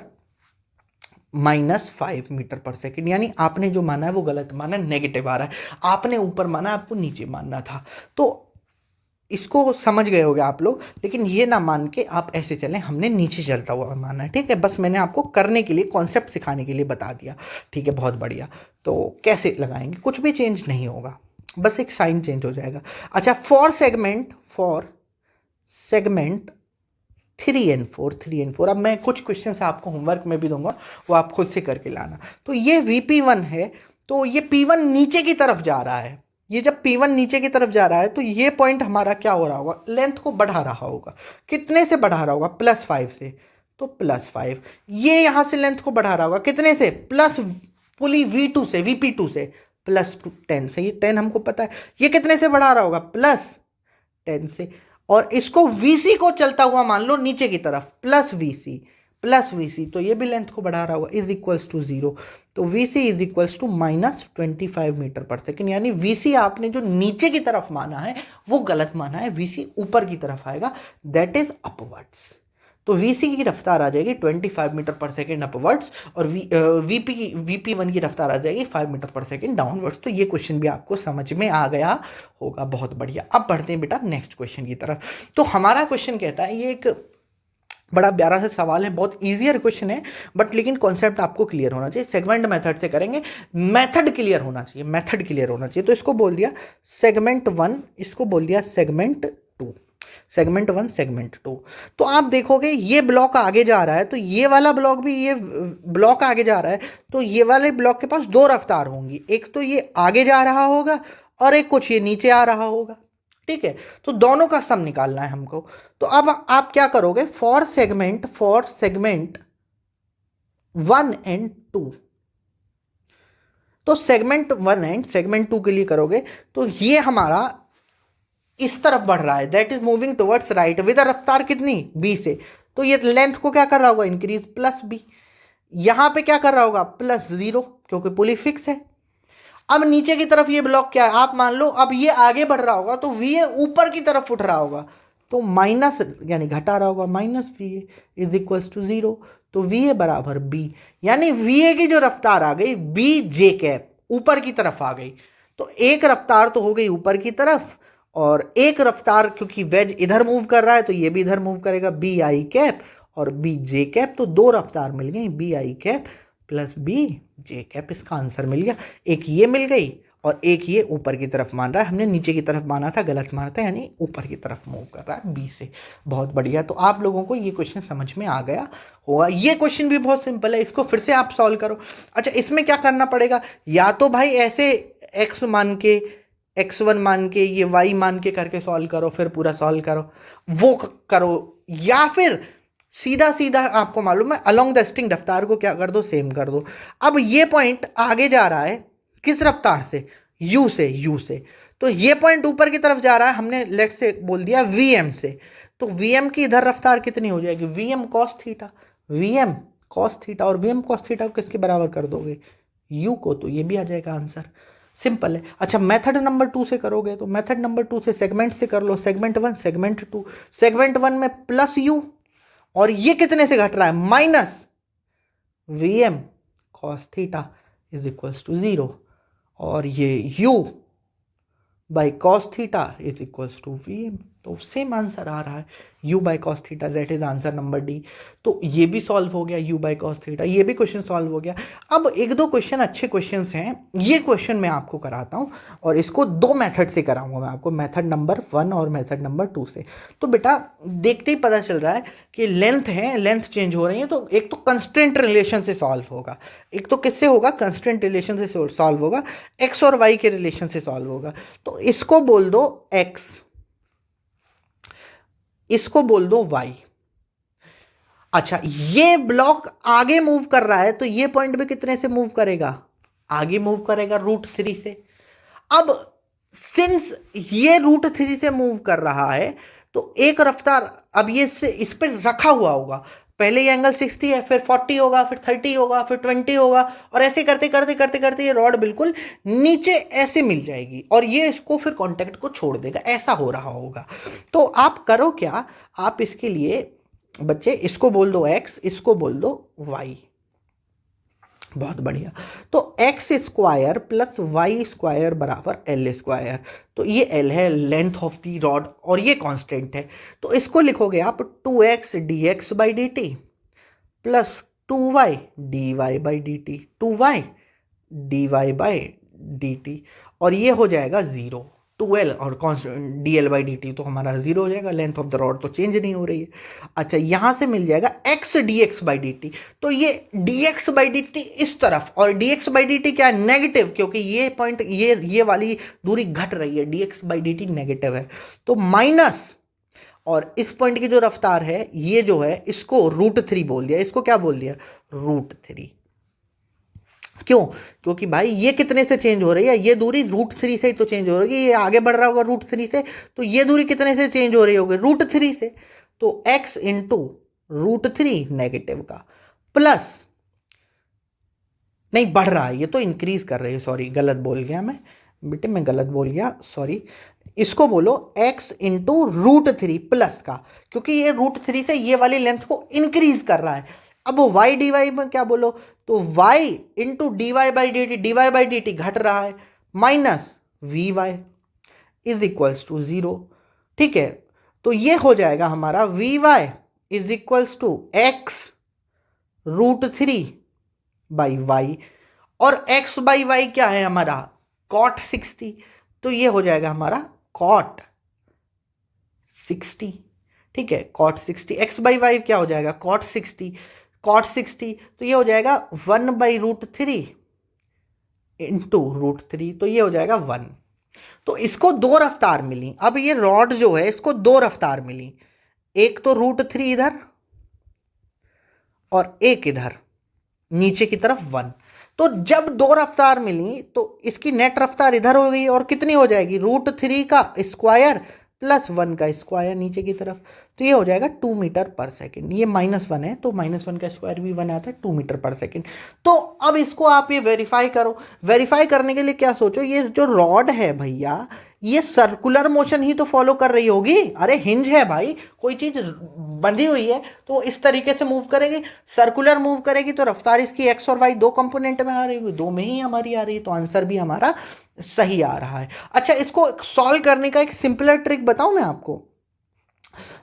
-5 मीटर पर सेकेंड, यानी आपने जो माना है वो गलत माना, नेगेटिव आ रहा है। आपने ऊपर माना, आपको नीचे मानना था। तो इसको समझ गए होगे आप लोग, लेकिन ये ना मान के आप ऐसे चलें, हमने नीचे चलता हुआ माना है, ठीक है। बस मैंने आपको करने के लिए, कॉन्सेप्ट सिखाने के लिए बता दिया, ठीक है, बहुत बढ़िया। तो कैसे लगाएंगे, कुछ भी चेंज नहीं होगा, बस एक साइन चेंज हो जाएगा। अच्छा, फॉर सेगमेंट 3 and 4, अब मैं कुछ क्वेश्चंस आपको होमवर्क में भी दूंगा, वो आप खुद से करके लाना। तो ये VP1 है, तो ये P1 नीचे की तरफ जा रहा है। ये जब P1 नीचे की तरफ जा रहा है तो ये पॉइंट हमारा क्या हो रहा होगा, लेंथ को बढ़ा रहा होगा। कितने से बढ़ा रहा होगा, +5 से, तो +5। ये यहां से लेंथ को बढ़ा रहा होगा कितने से, प्लस पुली V2 से, VP2 से, +10 से, ये 10 हमको पता है। ये कितने से बढ़ा रहा होगा, +10 से, और इसको VC को चलता हुआ मान लो नीचे की तरफ, +VC, तो ये भी लेंथ को बढ़ा रहा होगा, इज इक्वल्स टू 0। तो VC is equals to -25 metre पर सेकेंड, यानी VC आपने जो नीचे की तरफ माना है वो गलत माना है, VC ऊपर की तरफ आएगा, दैट इज अपवर्ड्स। तो VC की रफ्तार आ जाएगी 25 मीटर पर सेकेंड अपवर्ड्स, और VP1 की रफ्तार आ जाएगी 5 मीटर पर सेकेंड डाउनवर्ड्स। तो ये क्वेश्चन भी आपको समझ में आ गया होगा, बहुत बढ़िया। अब बढ़ते हैं बेटा नेक्स्ट क्वेश्चन की तरफ। तो हमारा क्वेश्चन कहता है, ये एक बड़ा प्यारा सा सवाल है, बहुत ईजियर क्वेश्चन है, बट लेकिन कॉन्सेप्ट आपको क्लियर होना चाहिए। सेगमेंट मेथड से करेंगे, मेथड क्लियर होना चाहिए, तो इसको बोल दिया सेगमेंट 1, इसको बोल दिया सेगमेंट 2, सेगमेंट 1 सेगमेंट 2। तो आप देखोगे ये ब्लॉक आगे जा रहा है, तो ये वाला ब्लॉक भी, ये ब्लॉक आगे जा रहा है, तो ये वाले ब्लॉक के पास 2 रफ्तार होंगी, एक तो ये आगे जा रहा होगा और एक कुछ ये नीचे आ रहा होगा, ठीक है। तो दोनों का सम निकालना है हमको। तो अब आप क्या करोगे, फॉर सेगमेंट 1 and 2, तो सेगमेंट 1 एंड सेगमेंट 2 के लिए करोगे, तो ये हमारा इस तरफ बढ़ रहा है, that is moving towards right with रफ्तार कितनी, B से। तो ये लेंथ को क्या कर रहा होगा, इंक्रीज, +B। यहां पे क्या कर रहा होगा, +0, क्योंकि पुली फिक्स है। अब नीचे की तरफ ये ब्लॉक क्या है, आप मान लो अब ये आगे बढ़ रहा होगा, तो VA ऊपर की तरफ उठ रहा होगा, तो माइनस यानी घटा रहा होगा, -VA इज इक्वल्स टू 0। तो VA बराबर B, यानी VA की जो रफ्तार आ गई BJ कैप, ऊपर की तरफ आ गई। तो एक रफ्तार तो हो गई ऊपर की तरफ, और एक रफ्तार क्योंकि वेज इधर मूव कर रहा है तो ये भी इधर मूव करेगा, BI कैप और BJ कैप, तो 2 रफ्तार मिल गई, BI cap plus BJ cap, इसका आंसर मिल गया। एक ये मिल गई और एक ये ऊपर की तरफ मान रहा है, हमने नीचे की तरफ माना था, गलत माना था, यानी ऊपर की तरफ मूव कर रहा है B से। बहुत बढ़िया, तो आप लोगों को ये क्वेश्चन समझ में आ गया होगा। ये क्वेश्चन भी बहुत सिंपल है, इसको फिर से आप सॉल्व करो। अच्छा, इसमें क्या करना पड़ेगा, या तो भाई ऐसे x मान के, x1 मान के, ये y मान के करके सॉल्व करो, फिर पूरा सॉल्व करो, वो करो, या फिर सीधा सीधा आपको मालूम है अलोंग द स्ट्रिंग रफ्तार को क्या कर दो, सेम कर दो। अब ये पॉइंट आगे जा रहा है किस रफ्तार से, u से, तो ये पॉइंट ऊपर की तरफ जा रहा है, हमने लेट से बोल दिया vm से, तो vm की इधर रफ्तार कितनी हो जाएगी, vm cos थीटा, और vm cos थीटा को किसके बराबर कर दोगे, u को, तो ये भी आ जाएगा आंसर, सिंपल है। अच्छा, मेथड नंबर 2 से करोगे, तो मेथड नंबर 2 से सेगमेंट से कर लो, सेगमेंट 1 सेगमेंट 2। सेगमेंट 1 में +u, और ये कितने से घट रहा है, -Vm cos थीटा इज इक्वल्स टू 0, और ये u बाई cos थीटा इज इक्वल्स टू Vm। तो सेम आंसर आ रहा है u by cos theta, that is answer number D. तो ये भी सॉल्व हो गया u बाई कॉस थीटा, ये भी क्वेश्चन सॉल्व हो गया। अब एक दो क्वेश्चन अच्छे क्वेश्चंस हैं, ये क्वेश्चन मैं आपको कराता हूँ और इसको दो मेथड से कराऊंगा मैं आपको, मेथड नंबर 1 और मेथड नंबर 2 से। तो बेटा देखते ही पता चल रहा है कि लेंथ है, लेंथ चेंज हो रही है, तो एक तो कंस्टेंट रिलेशन से सॉल्व होगा, एक तो किससे होगा, कंस्टेंट रिलेशन से सॉल्व होगा, x और y के रिलेशन से सॉल्व होगा। तो इसको बोल दो x, इसको बोल दो y। अच्छा, ये ब्लॉक आगे मूव कर रहा है तो ये पॉइंट भी कितने से मूव करेगा, आगे मूव करेगा √3 से। अब सिंस ये √3 से मूव कर रहा है तो एक रफ्तार, अब ये इस पर रखा हुआ होगा, पहले ये एंगल 60 है, फिर 40 होगा, फिर 30 होगा, फिर 20 होगा, और ऐसे करते करते करते करते ये रॉड बिल्कुल नीचे ऐसे मिल जाएगी और ये इसको फिर कांटेक्ट को छोड़ देगा, ऐसा हो रहा होगा। तो आप करो क्या, आप इसके लिए बच्चे इसको बोल दो x, इसको बोल दो y। बहुत बढ़िया। तो x square plus Y square बराबर एल स्क्वायर। तो ये एल है, लेंथ ऑफ दी रॉड, और ये कांस्टेंट है। तो इसको लिखोगे आप 2x dx by D T plus 2y dy by D T, 2y dy by D t, और ये हो जाएगा 0। 2l और dl बाई डी टी तो हमारा 0 हो जाएगा, लेंथ ऑफ द रॉड तो चेंज नहीं हो रही है। अच्छा, यहां से मिल जाएगा x dx by D T, तो ये dx बाई डी टी इस तरफ, और dx बाई डी टी क्या है, नेगेटिव, क्योंकि ये पॉइंट, ये वाली दूरी घट रही है, dx by D T negative है, तो माइनस, और इस पॉइंट की जो रफ्तार है ये जो है इसको √3 बोल दिया, इसको क्या बोल दिया, √3। क्यों, क्योंकि भाई ये कितने से चेंज हो रही है, ये दूरी √3 से ही तो चेंज हो रही है, ये आगे बढ़ रहा होगा √3 से, तो ये दूरी कितने से चेंज हो रही होगी, √3 से। तो x इंटू √3 नेगेटिव का प्लस, नहीं बढ़ रहा है, ये तो इंक्रीज कर रही है, सॉरी गलत बोल गया मैं बेटे, मैं गलत बोल गया, सॉरी। इसको बोलो x इंटू √3 प्लस का, क्योंकि ये √3 से ये वाली लेंथ को इंक्रीज कर रहा है। अब y dy में क्या बोलो, तो y into dy by D t, dy by D t घट रहा है, minus vy is equals to 0। ठीक है, तो ये हो जाएगा हमारा vy is equals to x √3 by y, और x बाई y क्या है हमारा, cot 60, तो ये हो जाएगा हमारा cot 60। ठीक है, cot 60, x बाई y क्या हो जाएगा, cot 60, cot 60, तो ये हो जाएगा 1 बाई √3 इंटू √3, तो ये हो जाएगा 1। तो इसको दो रफ्तार मिली, अब ये रॉड जो है इसको दो रफ्तार मिली, एक तो √3 इधर और एक इधर नीचे की तरफ 1। तो जब दो रफ्तार मिली तो इसकी नेट रफ्तार इधर हो गई, और कितनी हो जाएगी, √3 का स्क्वायर प्लस 1 का स्क्वायर नीचे की तरफ, तो ये हो जाएगा 2 मीटर पर सेकेंड। ये -1 है तो -1 का स्क्वायर भी 1 आता है, 2 मीटर पर सेकेंड। तो अब इसको आप ये वेरीफाई करो, वेरीफाई करने के लिए क्या सोचो, ये जो रॉड है भैया ये सर्कुलर मोशन ही तो फॉलो कर रही होगी, अरे हिंज है भाई, कोई चीज बंधी हुई है तो इस तरीके से मूव करेगी, सर्कुलर मूव करेगी, तो रफ्तार इसकी x और y दो कंपोनेंट में आ रही होगी, दो में ही हमारी आ रही है, तो आंसर भी हमारा सही आ रहा है। अच्छा, इसको सॉल्व करने का एक सिंपलर ट्रिक बताऊं मैं आपको।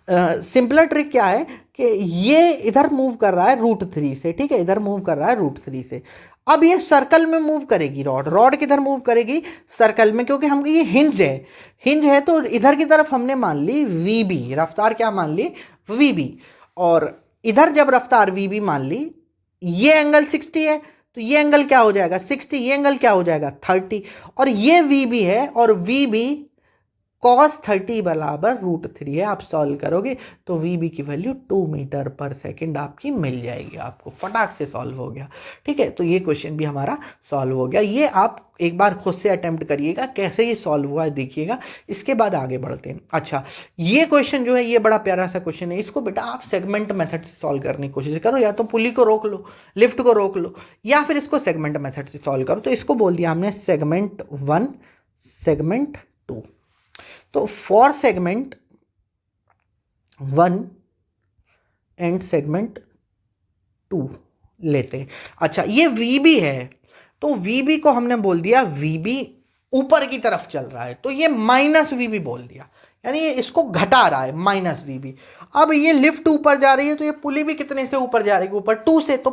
सिंपलर ट्रिक क्या है कि ये इधर मूव कर रहा है √3 से, ठीक है, इधर मूव कर रहा है √3 से। अब ये सर्कल में मूव करेगी, रॉड रॉड किधर मूव करेगी, सर्कल में, क्योंकि हम ये हिंज है, हिंज है तो इधर की तरफ हमने मान ली VB, रफ्तार क्या मान ली, VB, और इधर जब रफ्तार VB मान ली, ये एंगल 60 है तो ये एंगल क्या हो जाएगा 60, ये एंगल क्या हो जाएगा 30, और ये VB है और VB cos 30 बराबर √3 है। आप सॉल्व करोगे तो VB की वैल्यू 2 मीटर पर सेकेंड आपकी मिल जाएगी, आपको फटाक से सॉल्व हो गया। ठीक है, तो ये क्वेश्चन भी हमारा सॉल्व हो गया। ये आप एक बार खुद से अटेम्प्ट करिएगा कैसे ये सॉल्व हुआ है, देखिएगा, इसके बाद आगे बढ़ते हैं। अच्छा, ये क्वेश्चन जो है ये बड़ा प्यारा सा क्वेश्चन है, इसको बेटा आप सेगमेंट मेथड से सॉल्व करने की कोशिश करो, या तो पुली को रोक लो, लिफ्ट को रोक लो, या फिर इसको सेगमेंट मेथड से सॉल्व करो। तो इसको बोल दिया हमने सेगमेंट 1, सेगमेंट 2। तो फॉर सेगमेंट 1 एंड सेगमेंट 2 लेते हैं। अच्छा, ये VB है तो VB को हमने बोल दिया VB ऊपर की तरफ चल रहा है, तो ये -VB बोल दिया, यानी ये इसको घटा रहा है माइनस वी बी। अब ये लिफ्ट ऊपर जा रही है तो ये पुली भी कितने से ऊपर जा रही है, ऊपर 2 से, तो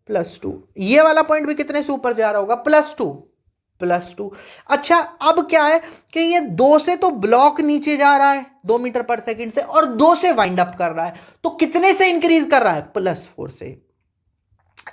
+2। ये वाला पॉइंट भी कितने से ऊपर जा रहा होगा, +2। अच्छा अब क्या है कि ये 2 से तो ब्लॉक नीचे जा रहा है 2 मीटर पर सेकंड से, और 2 से वाइंड अप कर रहा है, तो कितने से इंक्रीज कर रहा है, +4 से,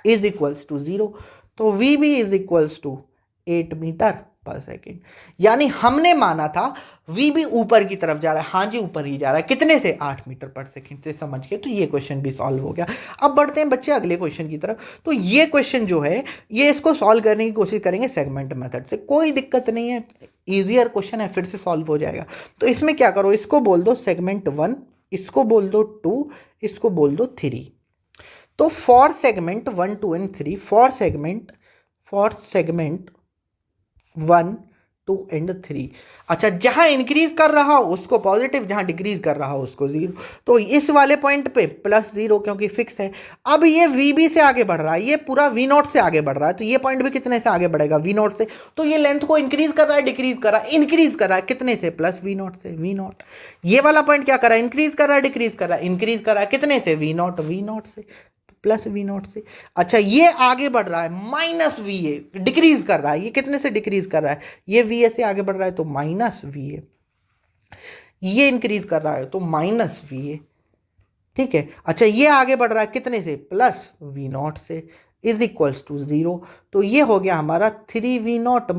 इज इक्वल्स टू 0। तो v B is equals to 8 metre पर सेकेंड। यानी हमने माना था वी भी ऊपर की तरफ जा रहा है, हाँ जी ऊपर ही जा रहा है, कितने से, 8 मीटर पर सेकेंड से, समझ के। तो ये क्वेश्चन भी सॉल्व हो गया। अब बढ़ते हैं बच्चे अगले क्वेश्चन की तरफ। तो ये क्वेश्चन जो है ये इसको सॉल्व करने की कोशिश करेंगे सेगमेंट मेथड से, कोई दिक्कत नहीं है, ईजियर क्वेश्चन है, फिर से सॉल्व हो जाएगा। तो इसमें क्या करो, इसको बोल दो सेगमेंट 1, इसको बोल दो 2, इसको बोल दो 3। तो for segment 1, 2 and 3, for segment 1, 2 and 3। अच्छा जहां इंक्रीज कर रहा हो उसको पॉजिटिव, जहां डिक्रीज कर रहा हो उसको 0। तो इस वाले पॉइंट पे +0 क्योंकि फिक्स है। अब ये VB से आगे बढ़ रहा है, ये पूरा V0 से आगे बढ़ रहा है, तो ये पॉइंट भी कितने से आगे बढ़ेगा, V0 से। तो ये लेंथ को इंक्रीज कर रहा है, डिक्रीज कर रहा है, इंक्रीज कर रहा है कितने से, +V0 से, V0। ये वाला पॉइंट क्या कर रहा है, इंक्रीज कर रहा है, डिक्रीज कर रहा है, इंक्रीज कर रहा है कितने से, V0 से, +V0 से। अच्छा ये आगे बढ़ रहा है -VA, डिक्रीज कर रहा है, ये कितने से डिक्रीज कर रहा है, ये VA से आगे बढ़ रहा है तो -VA। ये इंक्रीज कर रहा है तो -VA, ठीक है। अच्छा ये आगे बढ़ रहा है कितने से, +V0 से, इज इक्वल्स टू 0। तो ये हो गया हमारा 3V0 -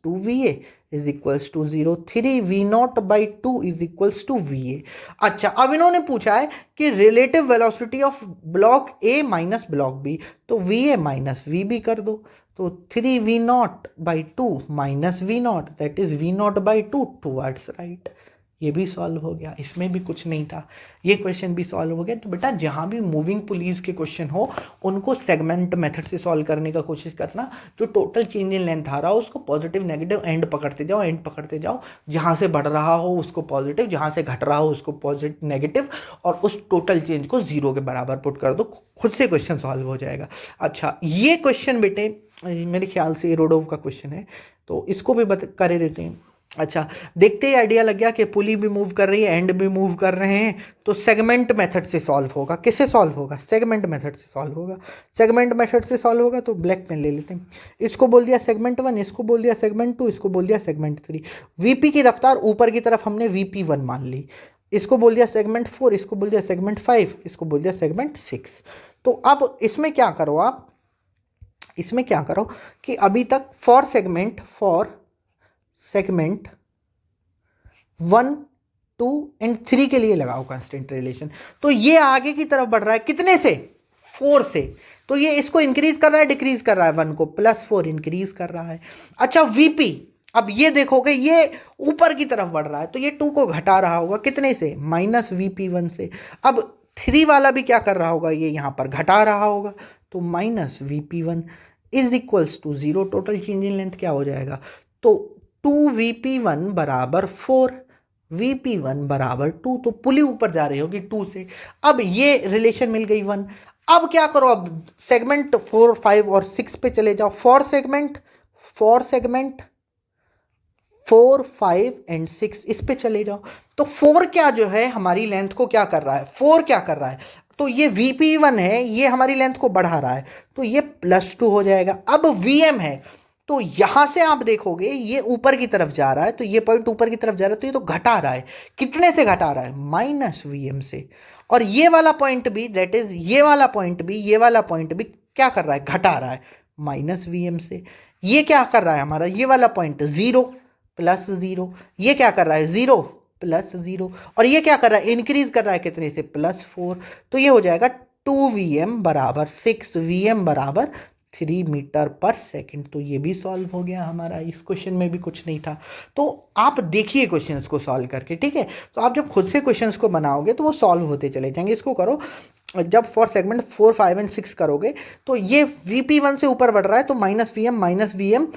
2VA is equals to 0। 3V0/2 is equals to VA। अच्छा अब इन्होंने पूछा है कि relative velocity of block A minus block B, तो VA माइनस VB कर दो। तो 3V0/2 - V0 that is V0/2 towards right. ये भी सॉल्व हो गया, इसमें भी कुछ नहीं था, ये क्वेश्चन भी सॉल्व हो गया। तो बेटा जहाँ भी मूविंग पुलीज के क्वेश्चन हो उनको सेगमेंट मेथड से सॉल्व करने का कोशिश करना। जो टोटल चेंज इन लेंथ आ रहा हो उसको पॉजिटिव नेगेटिव एंड पकड़ते जाओ, जहाँ से बढ़ रहा हो उसको पॉजिटिव, जहाँ से घट रहा हो उसको पॉजिटिव नेगेटिव, और उस टोटल चेंज को 0 के बराबर पुट कर दो, खुद से क्वेश्चन सॉल्व हो जाएगा। अच्छा ये क्वेश्चन बेटे मेरे ख्याल से रोडोव का क्वेश्चन है, तो इसको भी करे देते हैं। अच्छा देखते ही आइडिया लग गया कि पुली भी मूव कर रही है, एंड भी मूव कर रहे हैं, तो सेगमेंट मेथड से सॉल्व होगा। किससे सॉल्व होगा, सेगमेंट मेथड से सॉल्व होगा। सेगमेंट मेथड से सॉल्व होगा तो ब्लैक पेन ले लेते हैं। इसको बोल दिया सेगमेंट 1, इसको बोल दिया सेगमेंट 2, इसको बोल दिया सेगमेंट 3। VP की रफ्तार ऊपर की तरफ हमने VP1 मान ली, इसको बोल दिया सेगमेंट 4, इसको बोल दिया सेगमेंट 5, इसको बोल दिया सेगमेंट 6। तो अब इसमें क्या करो आप, इसमें क्या करो कि अभी तक फॉर सेगमेंट 1, 2 एंड 3 के लिए लगाओ कांस्टेंट रिलेशन। तो ये आगे की तरफ बढ़ रहा है कितने से, 4 से, तो ये इसको इंक्रीज कर रहा है, डिक्रीज कर रहा है, 1 को +4 इंक्रीज कर रहा है। अच्छा VP, अब ये देखोगे ये ऊपर की तरफ बढ़ रहा है, तो ये 2 को घटा रहा होगा कितने से, -VP1 से। अब 3 वाला भी क्या कर रहा होगा, ये यहां पर घटा रहा होगा, तो -VP1 is equals to 0। Total change in length क्या हो जाएगा, तो 2VP1 बराबर 4, VP1 बराबर 2, तो पुली ऊपर जा रही होगी 2 से। अब ये रिलेशन मिल गई 1। अब क्या करो, अब सेगमेंट 4, 5 और 6 पे चले जाओ। फॉर सेगमेंट 4, 5 एंड 6 इस पे चले जाओ। तो 4 क्या जो है हमारी लेंथ को क्या कर रहा है, 4 क्या कर रहा है, तो ये VP1 है, ये हमारी लेंथ को बढ़ा रहा है, तो ये +2 हो जाएगा। अब VM है, तो यहां से आप देखोगे ये ऊपर की तरफ जा रहा है, तो ये पॉइंट ऊपर की तरफ जा रहा है, तो ये तो घटा रहा है, कितने से घटा रहा है, -VM से। और ये वाला पॉइंट भी, दैट इज ये वाला पॉइंट भी क्या कर रहा है, घटा रहा है, -VM से। ये क्या कर रहा है हमारा, ये वाला पॉइंट 0 +0, ये क्या कर रहा है, 0 +0, और ये क्या कर रहा है, इंक्रीज कर रहा है कितने से, +4। तो ये हो जाएगा 2VM बराबर 6, VM बराबर 3 मीटर पर सेकंड। तो ये भी सॉल्व हो गया हमारा, इस क्वेश्चन में भी कुछ नहीं था। तो आप देखिए क्वेश्चंस को सॉल्व करके, ठीक है। तो आप जब खुद से क्वेश्चंस को बनाओगे तो वो सॉल्व होते चले जाएंगे। इसको करो, जब फॉर सेगमेंट 4, 5 एंड 6 करोगे तो ये VP1 से ऊपर बढ़ रहा है, तो -VM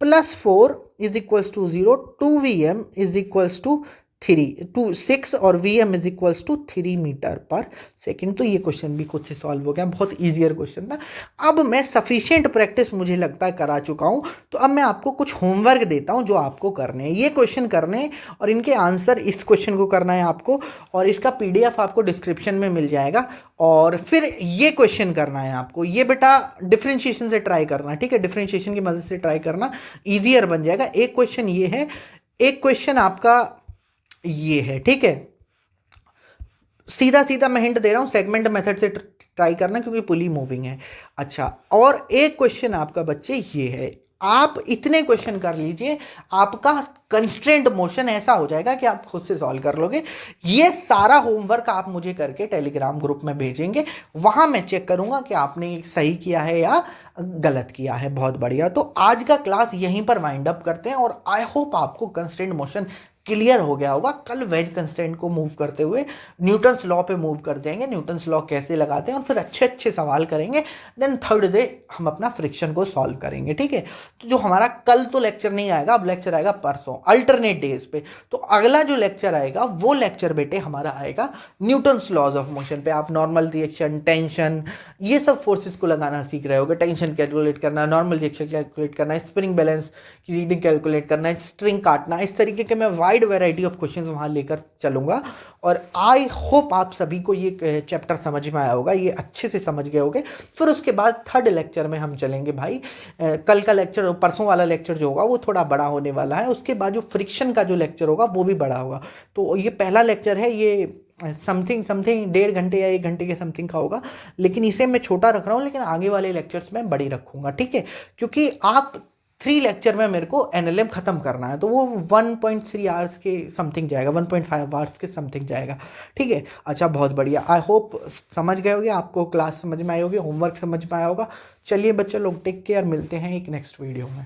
+4 is equals to 0, 2VM is equals to 6 और Vm is equals to 3 metre पर सेकेंड। तो ये क्वेश्चन भी खुद से सॉल्व हो गया, बहुत ईजियर क्वेश्चन था। अब मैं सफिशिएंट प्रैक्टिस मुझे लगता है करा चुका हूँ, तो अब मैं आपको कुछ होमवर्क देता हूँ जो आपको करने हैं। ये क्वेश्चन करने हैं और इनके आंसर इस क्वेश्चन को करना है आपको, और इसका PDF आपको डिस्क्रिप्शन में मिल जाएगा। और फिर ये क्वेश्चन करना है आपको, ये बेटा डिफ्रेंशिएशन से ट्राई करना, ठीक है, डिफ्रेंशिएशन की मदद से ट्राई करना, ईजियर बन जाएगा। एक क्वेश्चन ये है, एक क्वेश्चन आपका ये है, ठीक है। सीधा सीधा मैं हिंट दे रहा हूं, सेगमेंट मेथड से ट्राई करना क्योंकि पुली मूविंग है। अच्छा, और एक क्वेश्चन आपका बच्चे ये है, आप इतने क्वेश्चन कर लीजिए, आपका कंस्ट्रेंट मोशन ऐसा हो जाएगा कि आप खुद से सॉल्व कर लोगे। ये सारा होमवर्क आप मुझे करके टेलीग्राम ग्रुप में भेजेंगे, वहां मैं चेक करूंगा कि आपने सही किया है या गलत किया है। बहुत बढ़िया। तो आज का क्लास यहीं पर वाइंड अप करते हैं, और आई होप आपको कंस्ट्रेंट मोशन क्लियर हो गया होगा। कल वेज कंस्ट्रेंट को मूव करते हुए न्यूटन्स लॉ पे मूव कर जाएंगे, न्यूटन्स लॉ कैसे लगाते हैं, और फिर अच्छे अच्छे सवाल करेंगे। देन थर्ड डे हम अपना फ्रिक्शन को सॉल्व करेंगे, ठीक है। तो जो हमारा कल तो लेक्चर नहीं आएगा, अब लेक्चर आएगा परसों अल्टरनेट डेज पे। तो अगला जो लेक्चर आएगा वो लेक्चर बेटे हमारा आएगा न्यूटन्स लॉज ऑफ मोशन पे। आप नॉर्मल रिएक्शन, टेंशन, ये सब फोर्सेस को लगाना सीख रहे होगे। टेंशन कैलकुलेट करना, नॉर्मल रिएक्शन कैलकुलेट करना, स्प्रिंग बैलेंस की रीडिंग कैलकुलेट करना, स्ट्रिंग काटना, इस तरीके के मैं वाइड वैरायटी ऑफ क्वेश्चंस वहां लेकर चलूंगा। और आई होप आप सभी को ये चैप्टर समझ में आया होगा, ये अच्छे से समझ गए होगे। फिर उसके बाद थर्ड लेक्चर में हम चलेंगे भाई। कल का लेक्चर, परसों वाला लेक्चर जो होगा वो थोड़ा बड़ा होने वाला है। उसके बाद जो फ्रिक्शन का जो लेक्चर होगा वो भी बड़ा होगा। तो ये पहला लेक्चर है, ये समथिंग 1.5 घंटे या 1 घंटे के समथिंग का होगा, लेकिन इसे मैं छोटा रख रहा हूँ, लेकिन आगे वाले लेक्चर्स में बड़ी रखूंगा, ठीक है। क्योंकि आप 3 लेक्चर में मेरे को NLM खत्म करना है, तो वो 1.3 आवर्स के समथिंग जाएगा, 1.5 आवर्स के समथिंग जाएगा, ठीक है। अच्छा, बहुत बढ़िया। आई होप समझ गए होगे, आपको क्लास समझ में आई होगी, होमवर्क समझ में आया होगा। चलिए बच्चे लोग, टेक केयर, मिलते हैं एक नेक्स्ट वीडियो में।